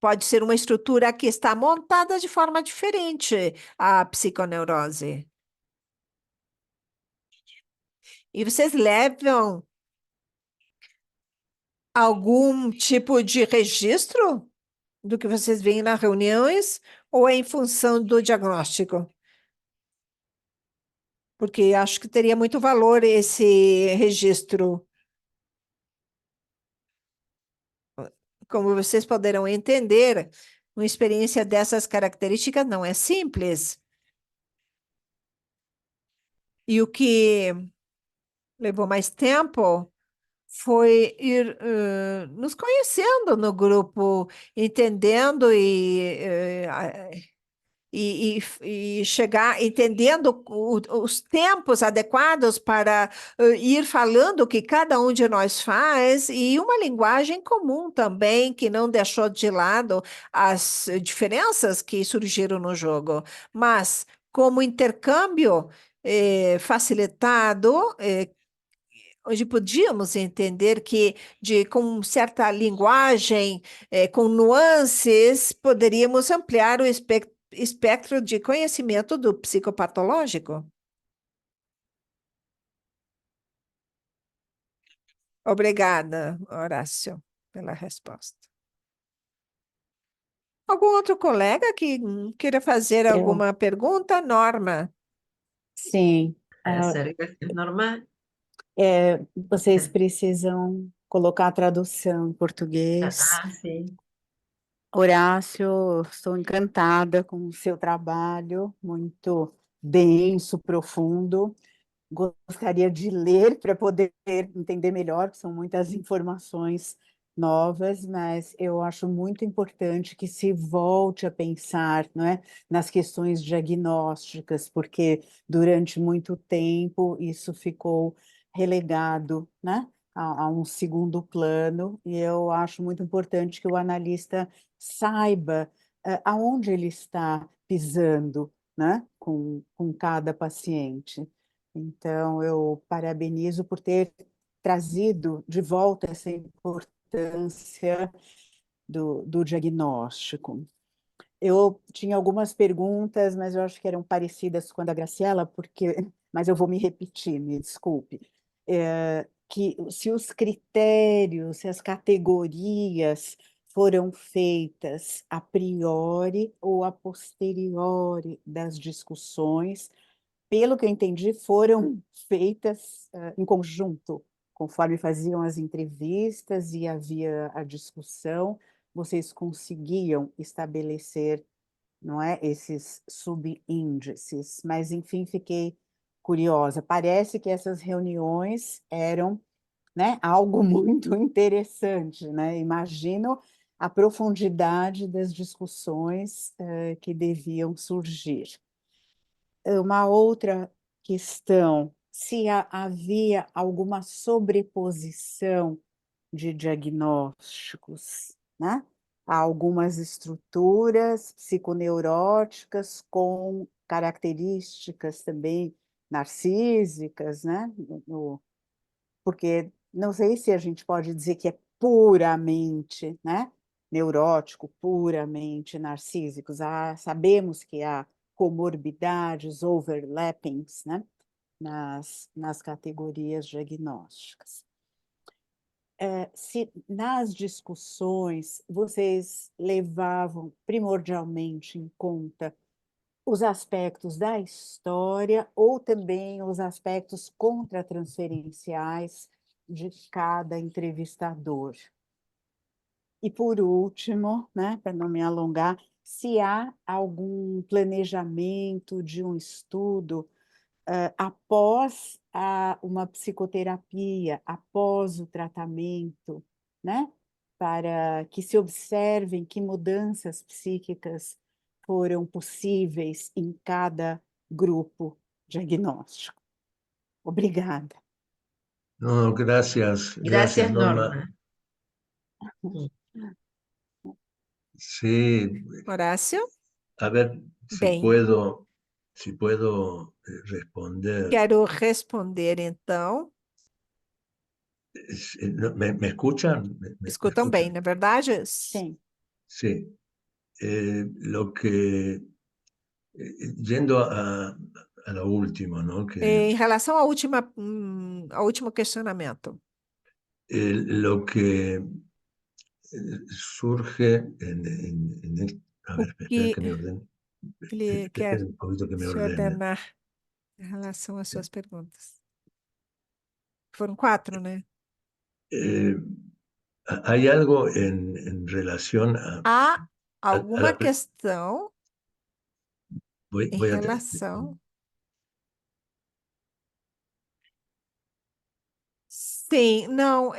Pode ser uma estrutura que está montada de forma diferente à psiconeurose. E vocês levam algum tipo de registro do que vocês veem nas reuniões ou é em função do diagnóstico? Porque acho que teria muito valor esse registro. Como vocês poderão entender, uma experiência dessas características não é simples. E o que levou mais tempo foi ir nos conhecendo no grupo, entendendo e chegar entendendo os tempos adequados para ir falando o que cada um de nós faz e uma linguagem comum também, que não deixou de lado as diferenças que surgiram no jogo, mas como intercâmbio facilitado, onde podíamos entender que com certa linguagem, com nuances, poderíamos ampliar o espectro de conhecimento do psicopatológico. Obrigada, Horácio, pela resposta. Algum outro colega que queira fazer Eu, alguma pergunta? Norma. sim. Sério, Norma? Vocês precisam colocar a tradução em português. Sim. Horácio, estou encantada com o seu trabalho, muito denso, profundo. Gostaria de ler para poder entender melhor, são muitas informações novas, mas eu acho muito importante que se volte a pensar, não é, nas questões diagnósticas, porque durante muito tempo isso ficou relegado, né, a um segundo plano, e eu acho muito importante que o analista saiba aonde ele está pisando, né, com cada paciente. Então, eu parabenizo por ter trazido de volta essa importância do diagnóstico. Eu tinha algumas perguntas, mas eu acho que eram parecidas com a da Graciela, mas eu vou me repetir, me desculpe. que se os critérios, se as categorias foram feitas a priori ou a posteriori das discussões, pelo que eu entendi, foram feitas em conjunto, conforme faziam as entrevistas e havia a discussão, vocês conseguiam estabelecer, não é, esses subíndices, mas enfim, fiquei curiosa. Parece que essas reuniões eram, né, algo muito interessante, né? Imagino a profundidade das discussões que deviam surgir. Uma outra questão, se havia alguma sobreposição de diagnósticos, né? Há algumas estruturas psiconeuróticas com características também narcísicas, né? Porque não sei se a gente pode dizer que é puramente, né? Neurótico, puramente narcísicos. Sabemos que há comorbidades, overlappings, né? Nas categorias diagnósticas. Se nas discussões vocês levavam primordialmente em conta os aspectos da história ou também os aspectos contratransferenciais de cada entrevistador. E por último, né, para não me alongar, se há algum planejamento de um estudo após uma psicoterapia, após o tratamento, né? Para que se observem que mudanças psíquicas foram possíveis em cada grupo diagnóstico. Obrigada. No, gracias, Gracias, Norma. Norma. Sí, Horácio? a ver Bem, si puedo responder. quero responder então. ¿Me escuchan? ¿Me Escutam bem, escuchan? não é verdade? Sim. Sí. Lo que, yendo a lo último, ¿no? Em relação ao último questionamento, Lo que surge a o ver, espera que que me ordene. ele Espera quer un poquito que me se ordene. ordenar em relação às suas perguntas. Foram 4, né? Eh, Hay algo en relación Há a alguma questão em voy a relação. Sim, não,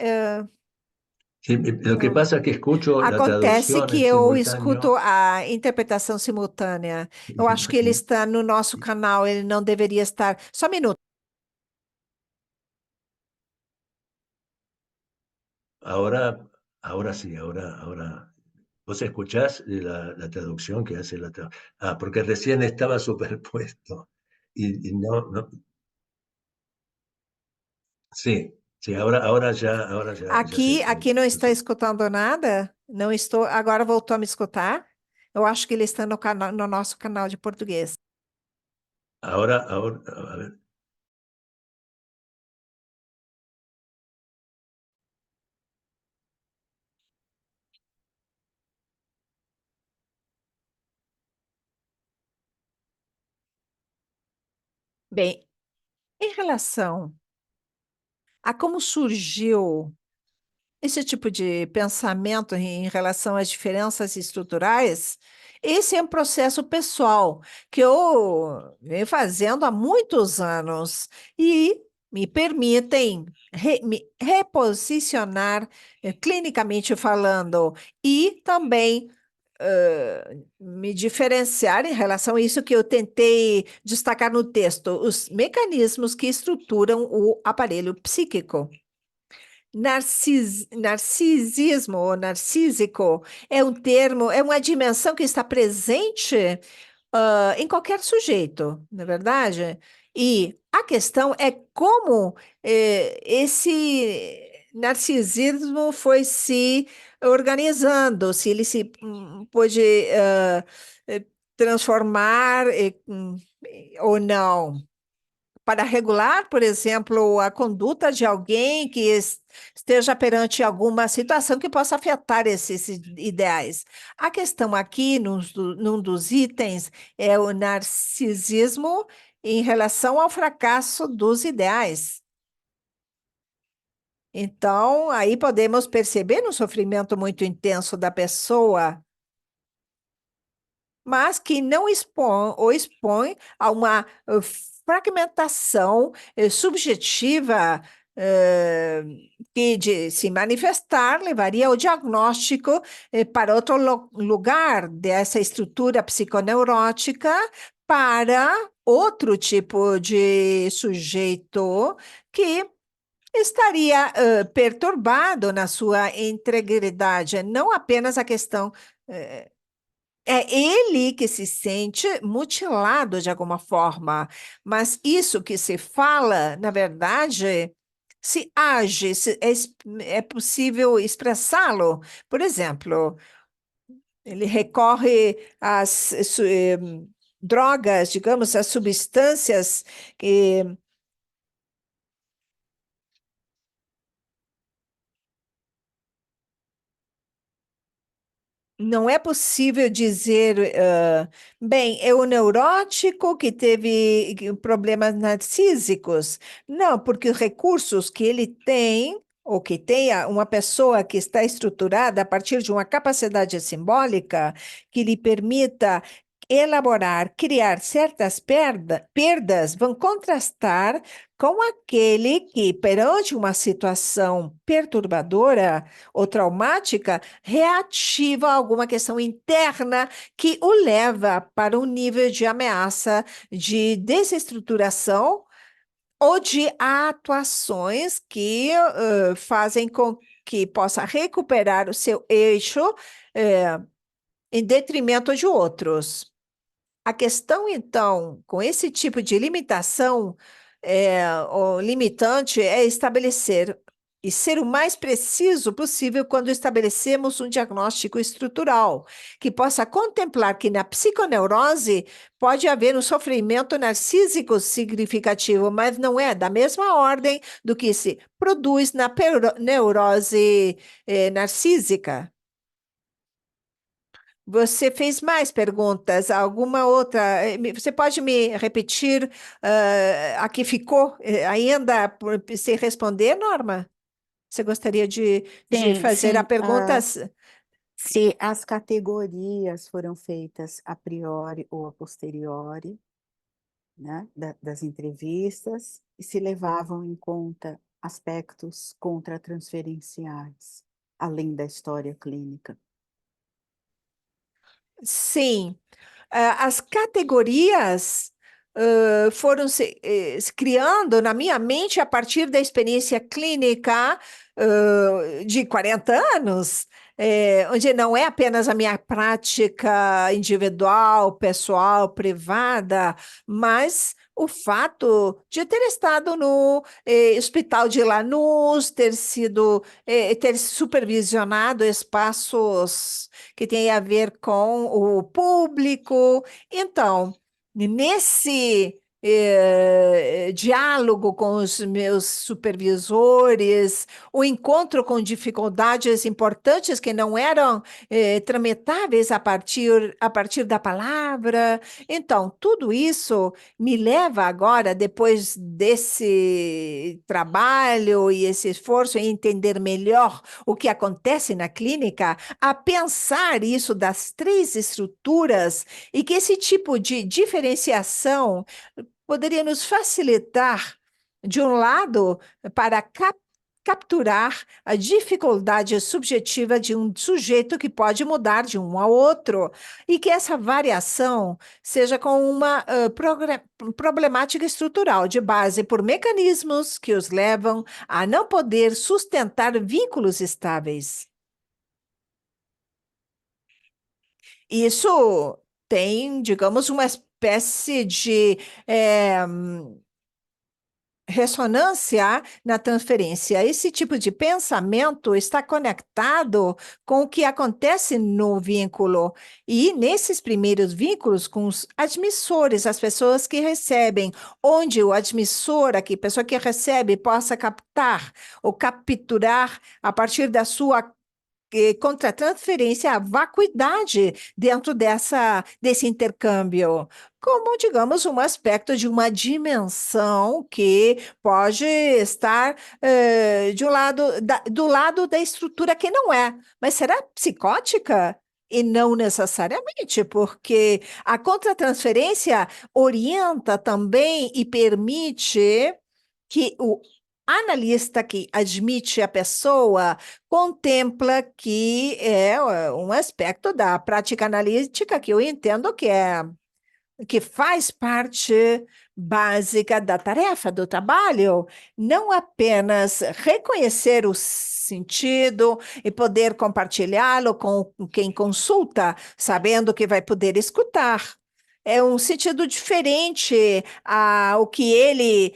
sí, lo que não. pasa es que escucho la Acontece traducción que en eu escuto simultáneo. a interpretação simultânea. Eu acho que ele está no nosso canal, ele não deveria estar. Só um minuto. Ahora sí, ahora. ¿Vos escuchás la traducción que hace la traducción? Porque recién estaba superpuesto. Y no, sí, sí, ahora ya Aqui não se está escucha. escutando nada. Não estou. Agora voltou a me escutar. Eu acho que ele está no canal, no nosso canal de português. Ahora, a ver. Bem, em relação a como surgiu esse tipo de pensamento em relação às diferenças estruturais, esse é um processo pessoal que eu venho fazendo há muitos anos e me permitem me reposicionar clinicamente falando e também me diferenciar em relação a isso que eu tentei destacar no texto, os mecanismos que estruturam o aparelho psíquico. Narcisismo ou narcísico é um termo, é uma dimensão que está presente em qualquer sujeito, não é verdade? E a questão é como esse narcisismo foi se organizando, se ele se pôde transformar ou não. para regular, por exemplo, a conduta de alguém que esteja perante alguma situação que possa afetar esses ideais. A questão aqui, num dos itens, é o narcisismo em relação ao fracasso dos ideais. Então, aí podemos perceber um sofrimento muito intenso da pessoa, mas que não expõe a uma fragmentação subjetiva eh, que, de se manifestar, levaria ao diagnóstico para outro lugar dessa estrutura psiconeurótica para outro tipo de sujeito que estaria perturbado na sua integridade, não apenas a questão. É ele que se sente mutilado de alguma forma, mas isso que se fala, na verdade, se age, é possível expressá-lo. Por exemplo, ele recorre às drogas, digamos, às substâncias que não é possível dizer, bem, é o neurótico que teve problemas narcísicos. Não, porque os recursos que ele tem, ou que tenha uma pessoa que está estruturada a partir de uma capacidade simbólica que lhe permita elaborar, criar certas perdas, vão contrastar com aquele que, perante uma situação perturbadora ou traumática, reativa a alguma questão interna que o leva para um nível de ameaça, de desestruturação ou de atuações que fazem com que possa recuperar o seu eixo em detrimento de outros. A questão, então, com esse tipo de limitação, o limitante é estabelecer e ser o mais preciso possível quando estabelecemos um diagnóstico estrutural, que possa contemplar que na psiconeurose pode haver um sofrimento narcísico significativo, mas não é da mesma ordem do que se produz na neurose narcísica. Você fez mais perguntas? Alguma outra? Você pode me repetir a que ficou ainda por se responder, Norma? Você gostaria de Sim, fazer a sim. pergunta? Se as categorias foram feitas a priori ou a posteriori, né, das entrevistas, e se levavam em conta aspectos contratransferenciais, além da história clínica. Sim. As categorias foram se criando na minha mente a partir da experiência clínica de 40 anos, onde não é apenas a minha prática individual, pessoal, privada, mas o fato de ter estado no Hospital de Lanús, ter supervisionado espaços que têm a ver com o público. Então, nesse diálogo com os meus supervisores, o encontro com dificuldades importantes que não eram tramitáveis a partir da palavra. Então, tudo isso me leva agora, depois desse trabalho e esse esforço em entender melhor o que acontece na clínica, a pensar isso das três estruturas e que esse tipo de diferenciação poderia nos facilitar, de um lado, para capturar a dificuldade subjetiva de um sujeito que pode mudar de um ao outro, e que essa variação seja com uma problemática estrutural de base por mecanismos que os levam a não poder sustentar vínculos estáveis. Isso tem, digamos, uma espécie de ressonância na transferência. Esse tipo de pensamento está conectado com o que acontece no vínculo. E nesses primeiros vínculos, com os admissores, as pessoas que recebem, onde o admissor, aqui, pessoa que recebe, possa captar ou capturar a partir da sua contra-transferência, a vacuidade dentro desse intercâmbio, como, digamos, um aspecto de uma dimensão que pode estar de um lado, do lado da estrutura que não é, mas será psicótica? E não necessariamente, porque a contra-transferência orienta também e permite que o analista que admite a pessoa contempla que é um aspecto da prática analítica que eu entendo que faz parte básica da tarefa, do trabalho, não apenas reconhecer o sentido e poder compartilhá-lo com quem consulta, sabendo que vai poder escutar. É um sentido diferente ao que ele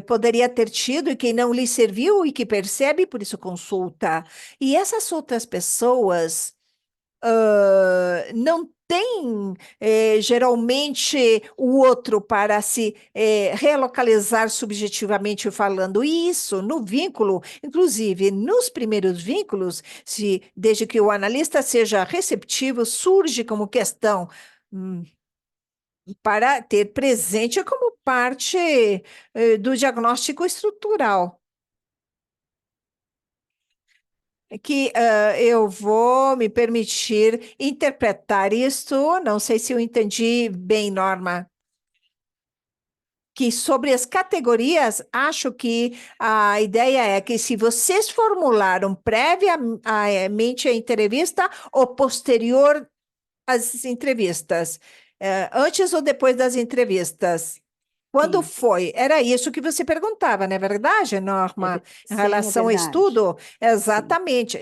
poderia ter tido e que não lhe serviu e que percebe, por isso consulta. E essas outras pessoas não têm geralmente o outro para se relocalizar subjetivamente falando. E isso no vínculo, inclusive nos primeiros vínculos, desde que o analista seja receptivo, surge como questão para ter presente como parte do diagnóstico estrutural. Que eu vou me permitir interpretar isto, não sei se eu entendi bem, Norma, que sobre as categorias, acho que a ideia é que se vocês formularam previamente a entrevista ou posterior às entrevistas, antes ou depois das entrevistas, quando Sim. foi? Era isso que você perguntava, não é verdade, Norma? Em Sim, é relação ao verdade. estudo? Sim. Exatamente.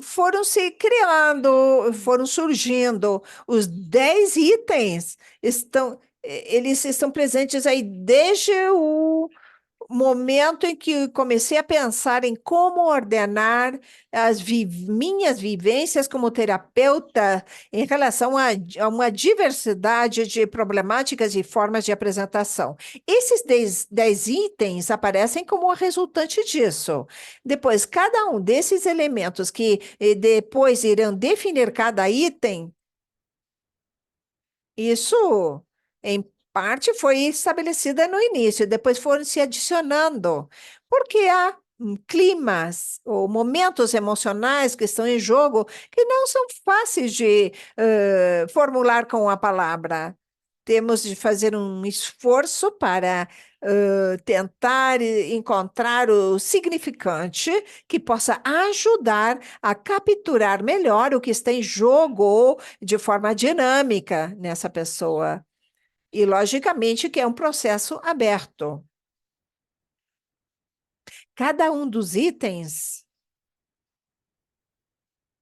Foram se criando, foram surgindo. Os 10 itens eles estão presentes aí desde o momento em que comecei a pensar em como ordenar minhas vivências como terapeuta em relação a uma diversidade de problemáticas e formas de apresentação. Esses 10 itens aparecem como resultante disso. Depois, cada um desses elementos que depois irão definir cada item, isso, em parte, foi estabelecida no início, depois foram se adicionando, porque há climas ou momentos emocionais que estão em jogo que não são fáceis de formular com a palavra. Temos de fazer um esforço para tentar encontrar o significante que possa ajudar a capturar melhor o que está em jogo de forma dinâmica nessa pessoa. E, logicamente, que é um processo aberto. Cada um dos itens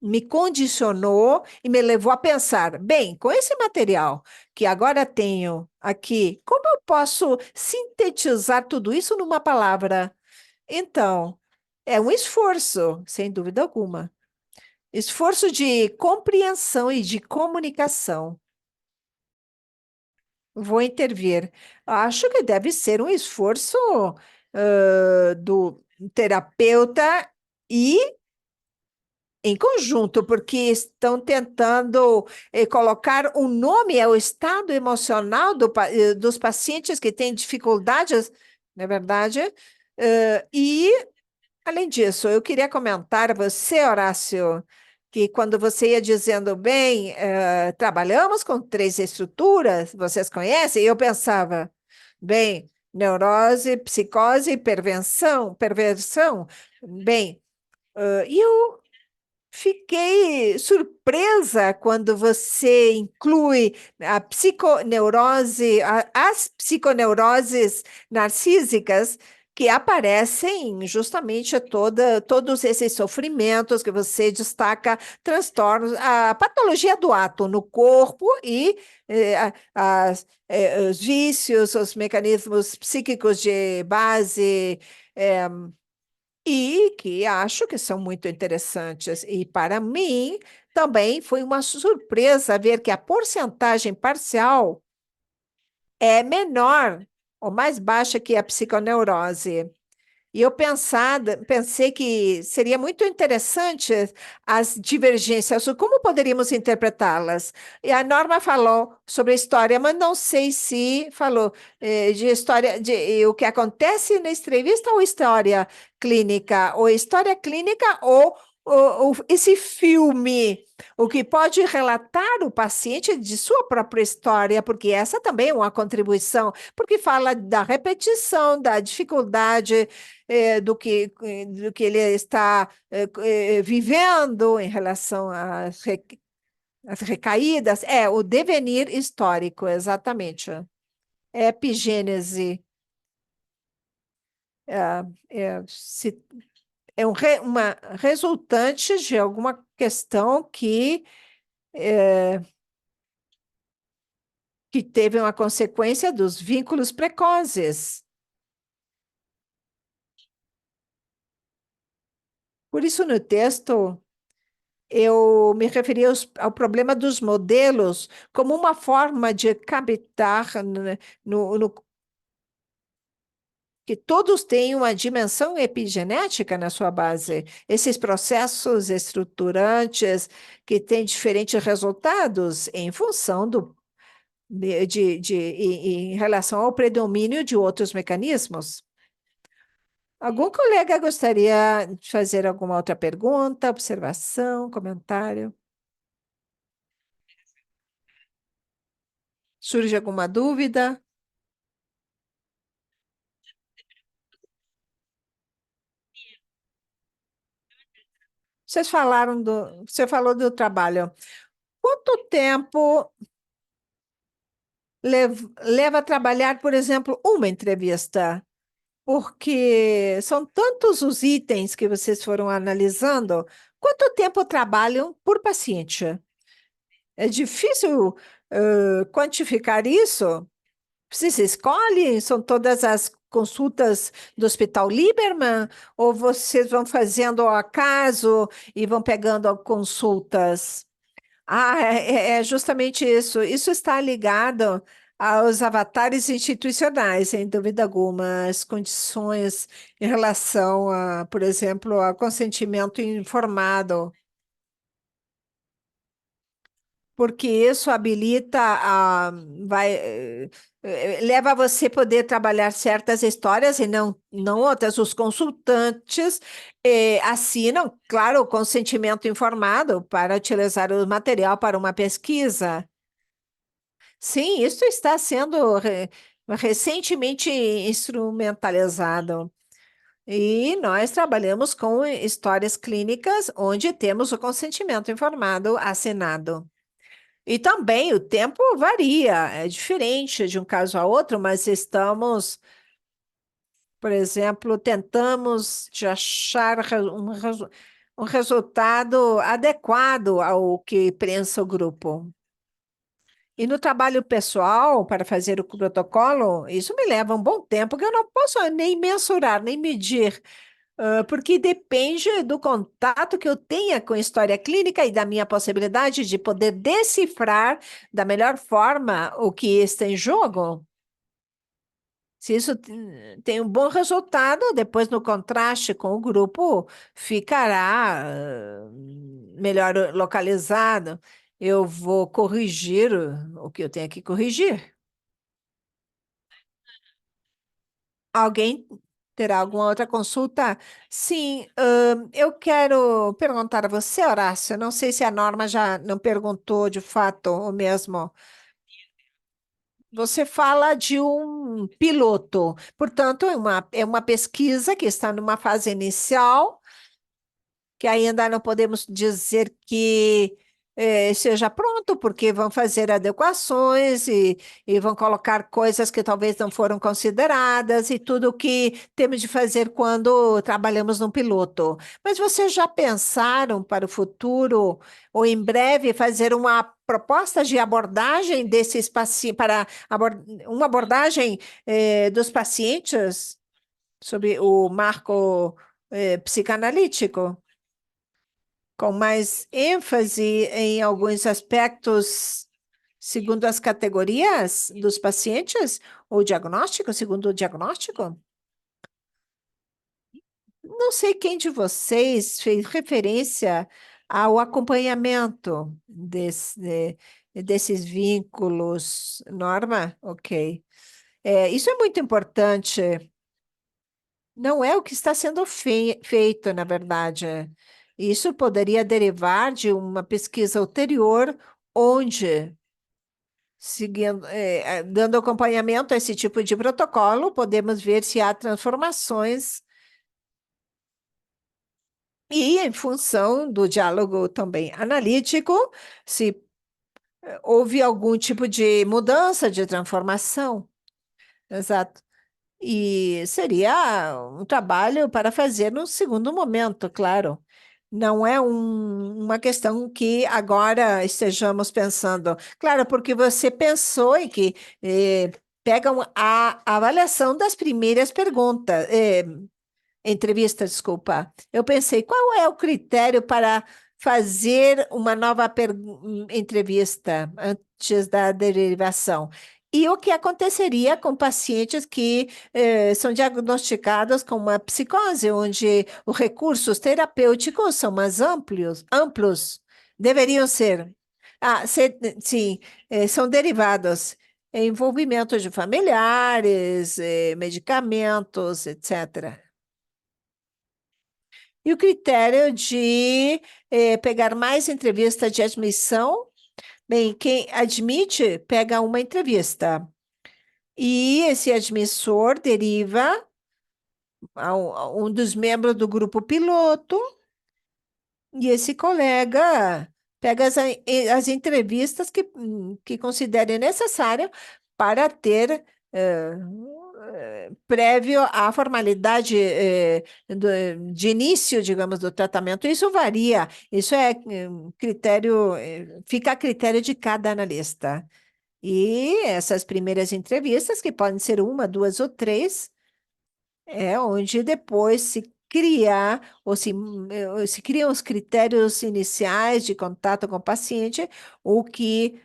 me condicionou e me levou a pensar, bem, com esse material que agora tenho aqui, como eu posso sintetizar tudo isso numa palavra? Então, é um esforço, sem dúvida alguma. Esforço de compreensão e de comunicação. Vou intervir. Acho que deve ser um esforço do terapeuta e em conjunto, porque estão tentando colocar um nome ao estado emocional dos pacientes que têm dificuldades, não é verdade? E, além disso, eu queria comentar a você, Horácio, que quando você ia dizendo, bem, trabalhamos com 3 estruturas, vocês conhecem? E eu pensava, bem, neurose, psicose e perversão. Bem, e eu fiquei surpresa quando você inclui a psiconeurose, as psiconeuroses narcísicas, que aparecem justamente todos esses sofrimentos que você destaca, transtornos, a patologia do ato no corpo e os vícios, os mecanismos psíquicos de base, eh, e que acho que são muito interessantes. E para mim também foi uma surpresa ver que a porcentagem parcial é menor ou mais baixa que a psiconeurose. E eu pensei que seria muito interessante as divergências, como poderíamos interpretá-las. E a Norma falou sobre a história, mas não sei se falou de história, de o que acontece na entrevista ou história clínica ou esse filme, o que pode relatar o paciente de sua própria história, porque essa também é uma contribuição, porque fala da repetição, da dificuldade do que ele está vivendo em relação às recaídas. É o devenir histórico, exatamente. É epigênese. É, uma resultante de alguma questão que teve uma consequência dos vínculos precoces. Por isso, no texto, eu me referi ao problema dos modelos como uma forma de captar que todos têm uma dimensão epigenética na sua base. Esses processos estruturantes que têm diferentes resultados em função em relação ao predomínio de outros mecanismos. Algum colega gostaria de fazer alguma outra pergunta, observação, comentário? Surge alguma dúvida? Você falou do trabalho. Quanto tempo leva a trabalhar, por exemplo, uma entrevista? Porque são tantos os itens que vocês foram analisando. Quanto tempo trabalham por paciente? É difícil, quantificar isso? Vocês escolhem? São todas as consultas do Hospital Lieberman? Ou vocês vão fazendo ao acaso e vão pegando consultas? Ah, é justamente isso. Isso está ligado aos avatares institucionais, sem dúvida alguma, as condições em relação a, por exemplo, a consentimento informado, porque isso habilita leva você a poder trabalhar certas histórias e não outras. Os consultantes assinam, claro, o consentimento informado para utilizar o material para uma pesquisa. Sim, isso está sendo recentemente instrumentalizado. E nós trabalhamos com histórias clínicas onde temos o consentimento informado assinado. E também o tempo varia, é diferente de um caso a outro, mas estamos, por exemplo, tentamos de achar um resultado adequado ao que pensa o grupo. E no trabalho pessoal, para fazer o protocolo, isso me leva um bom tempo que eu não posso nem mensurar, nem medir, porque depende do contato que eu tenha com a história clínica e da minha possibilidade de poder decifrar da melhor forma o que está em jogo. Se isso tem um bom resultado, depois no contraste com o grupo, ficará melhor localizado. Eu vou corrigir o que eu tenho que corrigir. Alguém terá alguma outra consulta? Sim, eu quero perguntar a você, Horácio. Não sei se a Norma já não perguntou de fato o mesmo. Você fala de um piloto, portanto, é uma pesquisa que está numa fase inicial, que ainda não podemos dizer que seja pronto, porque vão fazer adequações e vão colocar coisas que talvez não foram consideradas e tudo o que temos de fazer quando trabalhamos num piloto. Mas vocês já pensaram para o futuro, ou em breve, fazer uma proposta de abordagem desses pacientes, para uma abordagem dos pacientes sobre o marco psicanalítico? Com mais ênfase em alguns aspectos segundo as categorias dos pacientes, ou diagnóstico, segundo o diagnóstico? Não sei quem de vocês fez referência ao acompanhamento desses vínculos. Norma? Ok. Isso é muito importante. Não é o que está sendo feito, na verdade. Isso poderia derivar de uma pesquisa ulterior, onde, dando acompanhamento a esse tipo de protocolo, podemos ver se há transformações e, em função do diálogo também analítico, se houve algum tipo de mudança, de transformação. Exato. E seria um trabalho para fazer no segundo momento, claro. Não é uma questão que agora estejamos pensando. Claro, porque você pensou em que pegam a avaliação das primeiras perguntas, entrevistas, desculpa. Eu pensei, qual é o critério para fazer uma nova entrevista antes da derivação? E o que aconteceria com pacientes que são diagnosticados com uma psicose, onde os recursos terapêuticos são mais amplos, deveriam ser. Sim, são derivados. Envolvimento de familiares, medicamentos, etc. E o critério de pegar mais entrevista de admissão, bem, quem admite pega uma entrevista. E esse admissor deriva a um dos membros do grupo piloto, e esse colega pega as entrevistas que considere necessário para ter prévio à formalidade de início, digamos, do tratamento. Isso varia, isso é critério, fica a critério de cada analista. E essas primeiras entrevistas, que podem ser uma, duas ou três, é onde depois se criar, ou se criam os critérios iniciais de contato com o paciente, o que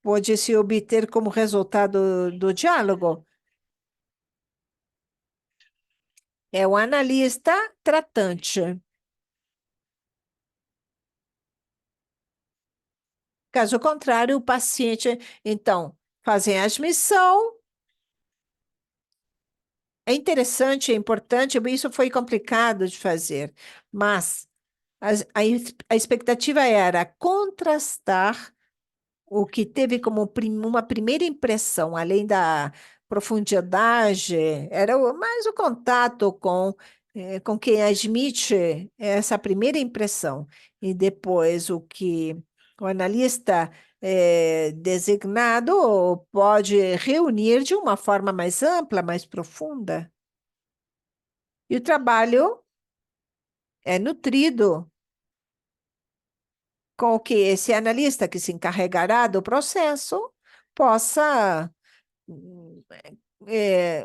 pode se obter como resultado do diálogo. É o analista tratante. Caso contrário, o paciente, então, fazem a admissão. É interessante, é importante, isso foi complicado de fazer, mas a expectativa era contrastar o que teve como uma primeira impressão, além da profundidade, era mais o contato com quem admite essa primeira impressão, e depois o que o analista designado pode reunir de uma forma mais ampla, mais profunda. E o trabalho é nutrido com que esse analista que se encarregará do processo possa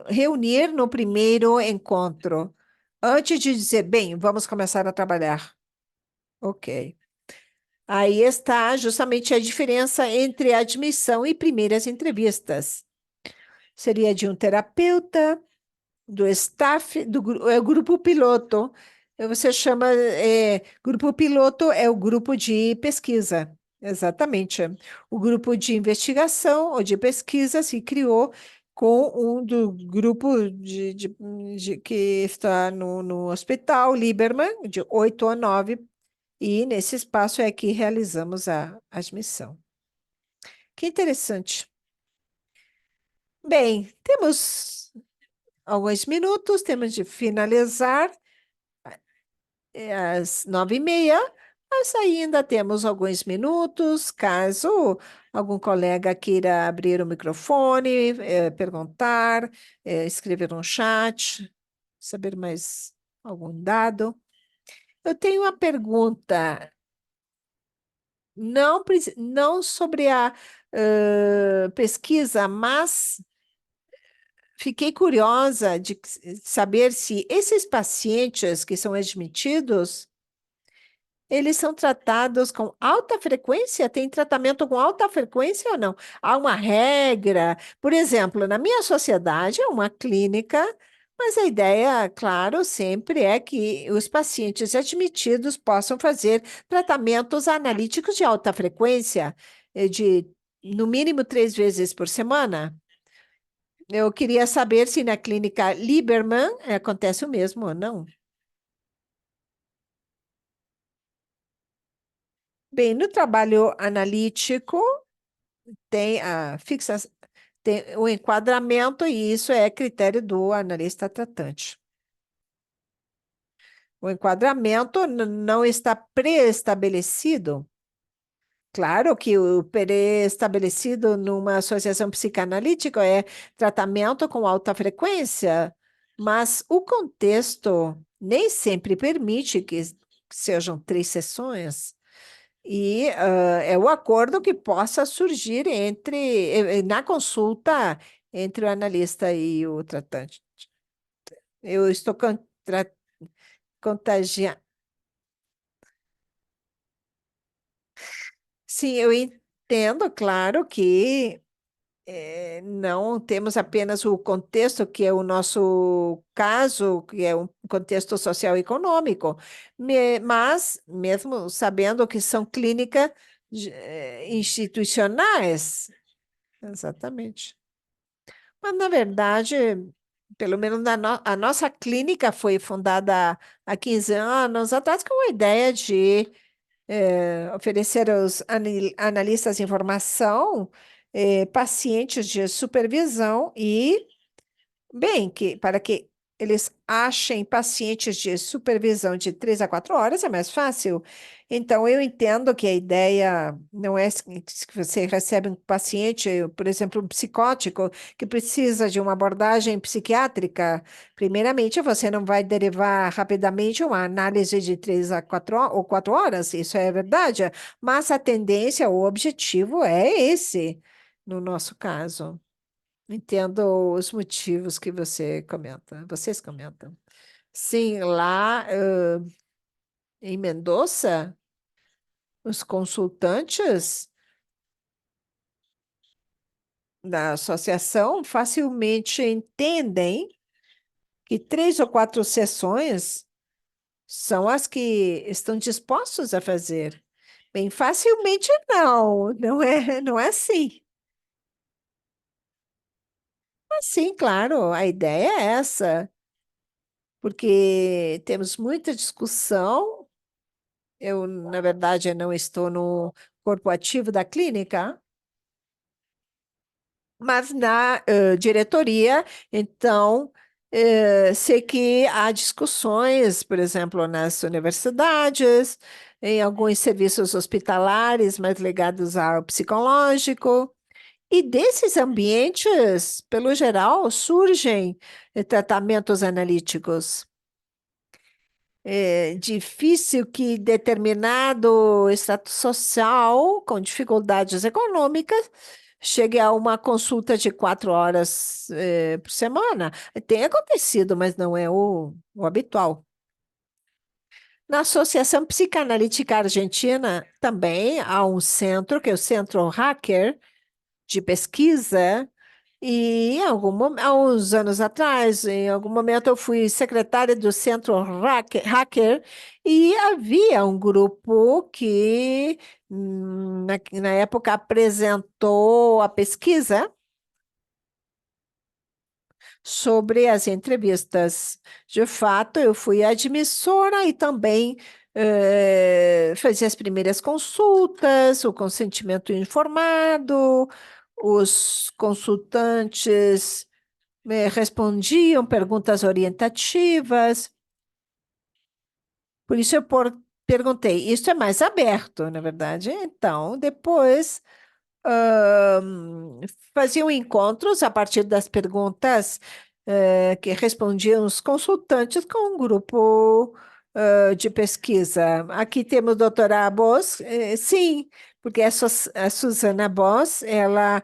reunir no primeiro encontro, antes de dizer, bem, vamos começar a trabalhar. Ok. Aí está justamente a diferença entre admissão e primeiras entrevistas. Seria de um terapeuta, do staff, grupo piloto. Você chama, grupo piloto é o grupo de pesquisa, exatamente. O grupo de investigação ou de pesquisa se criou com um do grupo que está no Hospital Lieberman, de 8 a 9, e nesse espaço é que realizamos a admissão. Que interessante. Bem, temos alguns minutos, temos de finalizar às 9h30, Mas ainda temos alguns minutos, caso algum colega queira abrir o microfone, perguntar, escrever um chat, saber mais algum dado. Eu tenho uma pergunta, não sobre a pesquisa, mas fiquei curiosa de saber se esses pacientes que são admitidos, eles são tratados com alta frequência? Tem tratamento com alta frequência ou não? Há uma regra? Por exemplo, na minha sociedade é uma clínica, mas a ideia, claro, sempre é que os pacientes admitidos possam fazer tratamentos analíticos de alta frequência, de no mínimo 3 vezes por semana. Eu queria saber se na clínica Lieberman acontece o mesmo ou não. Bem, no trabalho analítico, tem a fixação, tem o enquadramento, e isso é critério do analista tratante. O enquadramento não está pré-estabelecido. Claro que o pré-estabelecido numa associação psicanalítica é tratamento com alta frequência, mas o contexto nem sempre permite que sejam 3 sessões. E é o acordo que possa surgir na consulta entre o analista e o tratante. Eu estou contagiando. Sim, eu entendo, claro que não temos apenas o contexto, que é o nosso caso, que é um contexto social e econômico, mas mesmo sabendo que são clínicas institucionais, exatamente. Mas, na verdade, pelo menos a nossa clínica foi fundada há 15 anos atrás com a ideia de oferecer aos analistas de informação, pacientes de supervisão e, bem, para que eles achem pacientes de supervisão de 3 a 4 horas é mais fácil. Então, eu entendo que a ideia não é que você recebe um paciente, por exemplo, um psicótico, que precisa de uma abordagem psiquiátrica. Primeiramente, você não vai derivar rapidamente uma análise de 3 a 4 ou 4 horas, isso é verdade, mas a tendência, o objetivo é esse, no nosso caso. Entendo os motivos que vocês comentam. Sim, lá em Mendoza, os consultantes da associação facilmente entendem que 3 ou 4 sessões são as que estão dispostos a fazer. Bem, facilmente não é assim. Mas sim, claro, a ideia é essa, porque temos muita discussão. Eu, na verdade, não estou no corpo ativo da clínica, mas na diretoria, então, sei que há discussões, por exemplo, nas universidades, em alguns serviços hospitalares mais ligados ao psicológico, e desses ambientes, pelo geral, surgem tratamentos analíticos. É difícil que determinado extrato social com dificuldades econômicas chegue a uma consulta de 4 horas por semana. Tem acontecido, mas não é o habitual. Na Associação Psicanalítica Argentina também há um centro, que é o Centro Hacker, de pesquisa, e há uns anos atrás, em algum momento, eu fui secretária do Centro Hacker, e havia um grupo que, na época, apresentou a pesquisa sobre as entrevistas. De fato, eu fui admissora e também fazia as primeiras consultas, o consentimento informado, os consultantes respondiam perguntas orientativas. Por isso é perguntei, isso é mais aberto, na verdade. Então, depois faziam encontros a partir das perguntas que respondiam os consultantes com um grupo de pesquisa. Aqui temos a doutora Boss, sim, porque a Susana Boss, ela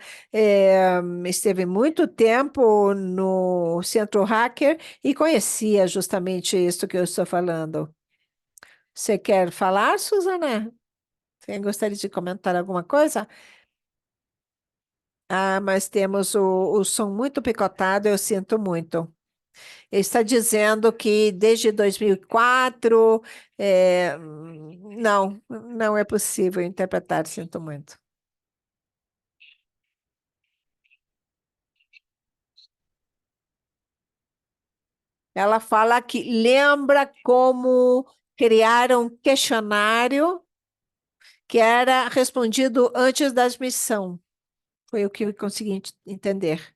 esteve muito tempo no Centro Hacker e conhecia justamente isso que eu estou falando. Você quer falar, Susana? Você gostaria de comentar alguma coisa? Ah, mas temos o som muito picotado, eu sinto muito. Ele está dizendo que desde 2004, não, não é possível interpretar, sinto muito. Ela fala que lembra como criaram um questionário que era respondido antes da admissão. Foi o que eu consegui entender.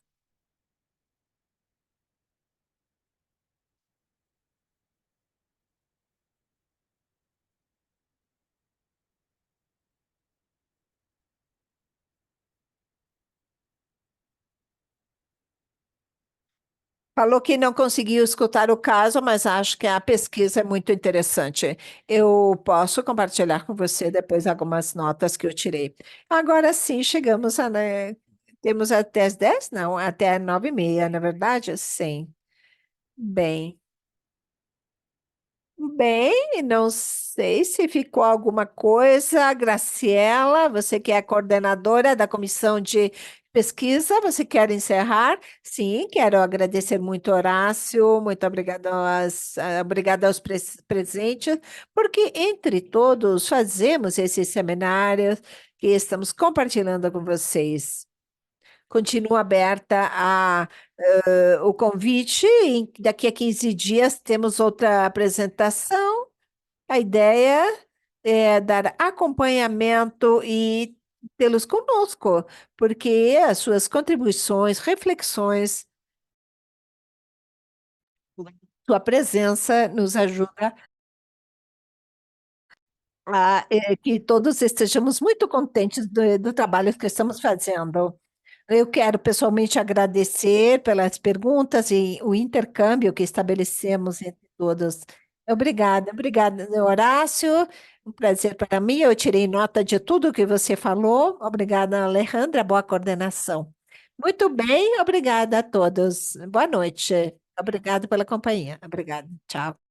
Falou que não conseguiu escutar o caso, mas acho que a pesquisa é muito interessante. Eu posso compartilhar com você depois algumas notas que eu tirei. Agora sim, chegamos a, né, temos até as 10? Não, até 9h30, na verdade? Sim. Bem. Bem, não sei se ficou alguma coisa. Graciela, você que é a coordenadora da comissão de pesquisa, você quer encerrar? Sim, quero agradecer muito, Horácio, muito obrigada aos presentes, porque entre todos fazemos esses seminários que estamos compartilhando com vocês. Continua aberta o convite. Daqui a 15 dias temos outra apresentação. A ideia é dar acompanhamento e tê-los conosco, porque as suas contribuições, reflexões, sua presença nos ajuda a que todos estejamos muito contentes do trabalho que estamos fazendo. Eu quero pessoalmente agradecer pelas perguntas e o intercâmbio que estabelecemos entre todos. Obrigada, Horácio. Um prazer para mim. Eu tirei nota de tudo que você falou. Obrigada, Alejandra. Boa coordenação. Muito bem, obrigada a todos. Boa noite. Obrigado pela companhia. Obrigada. Tchau.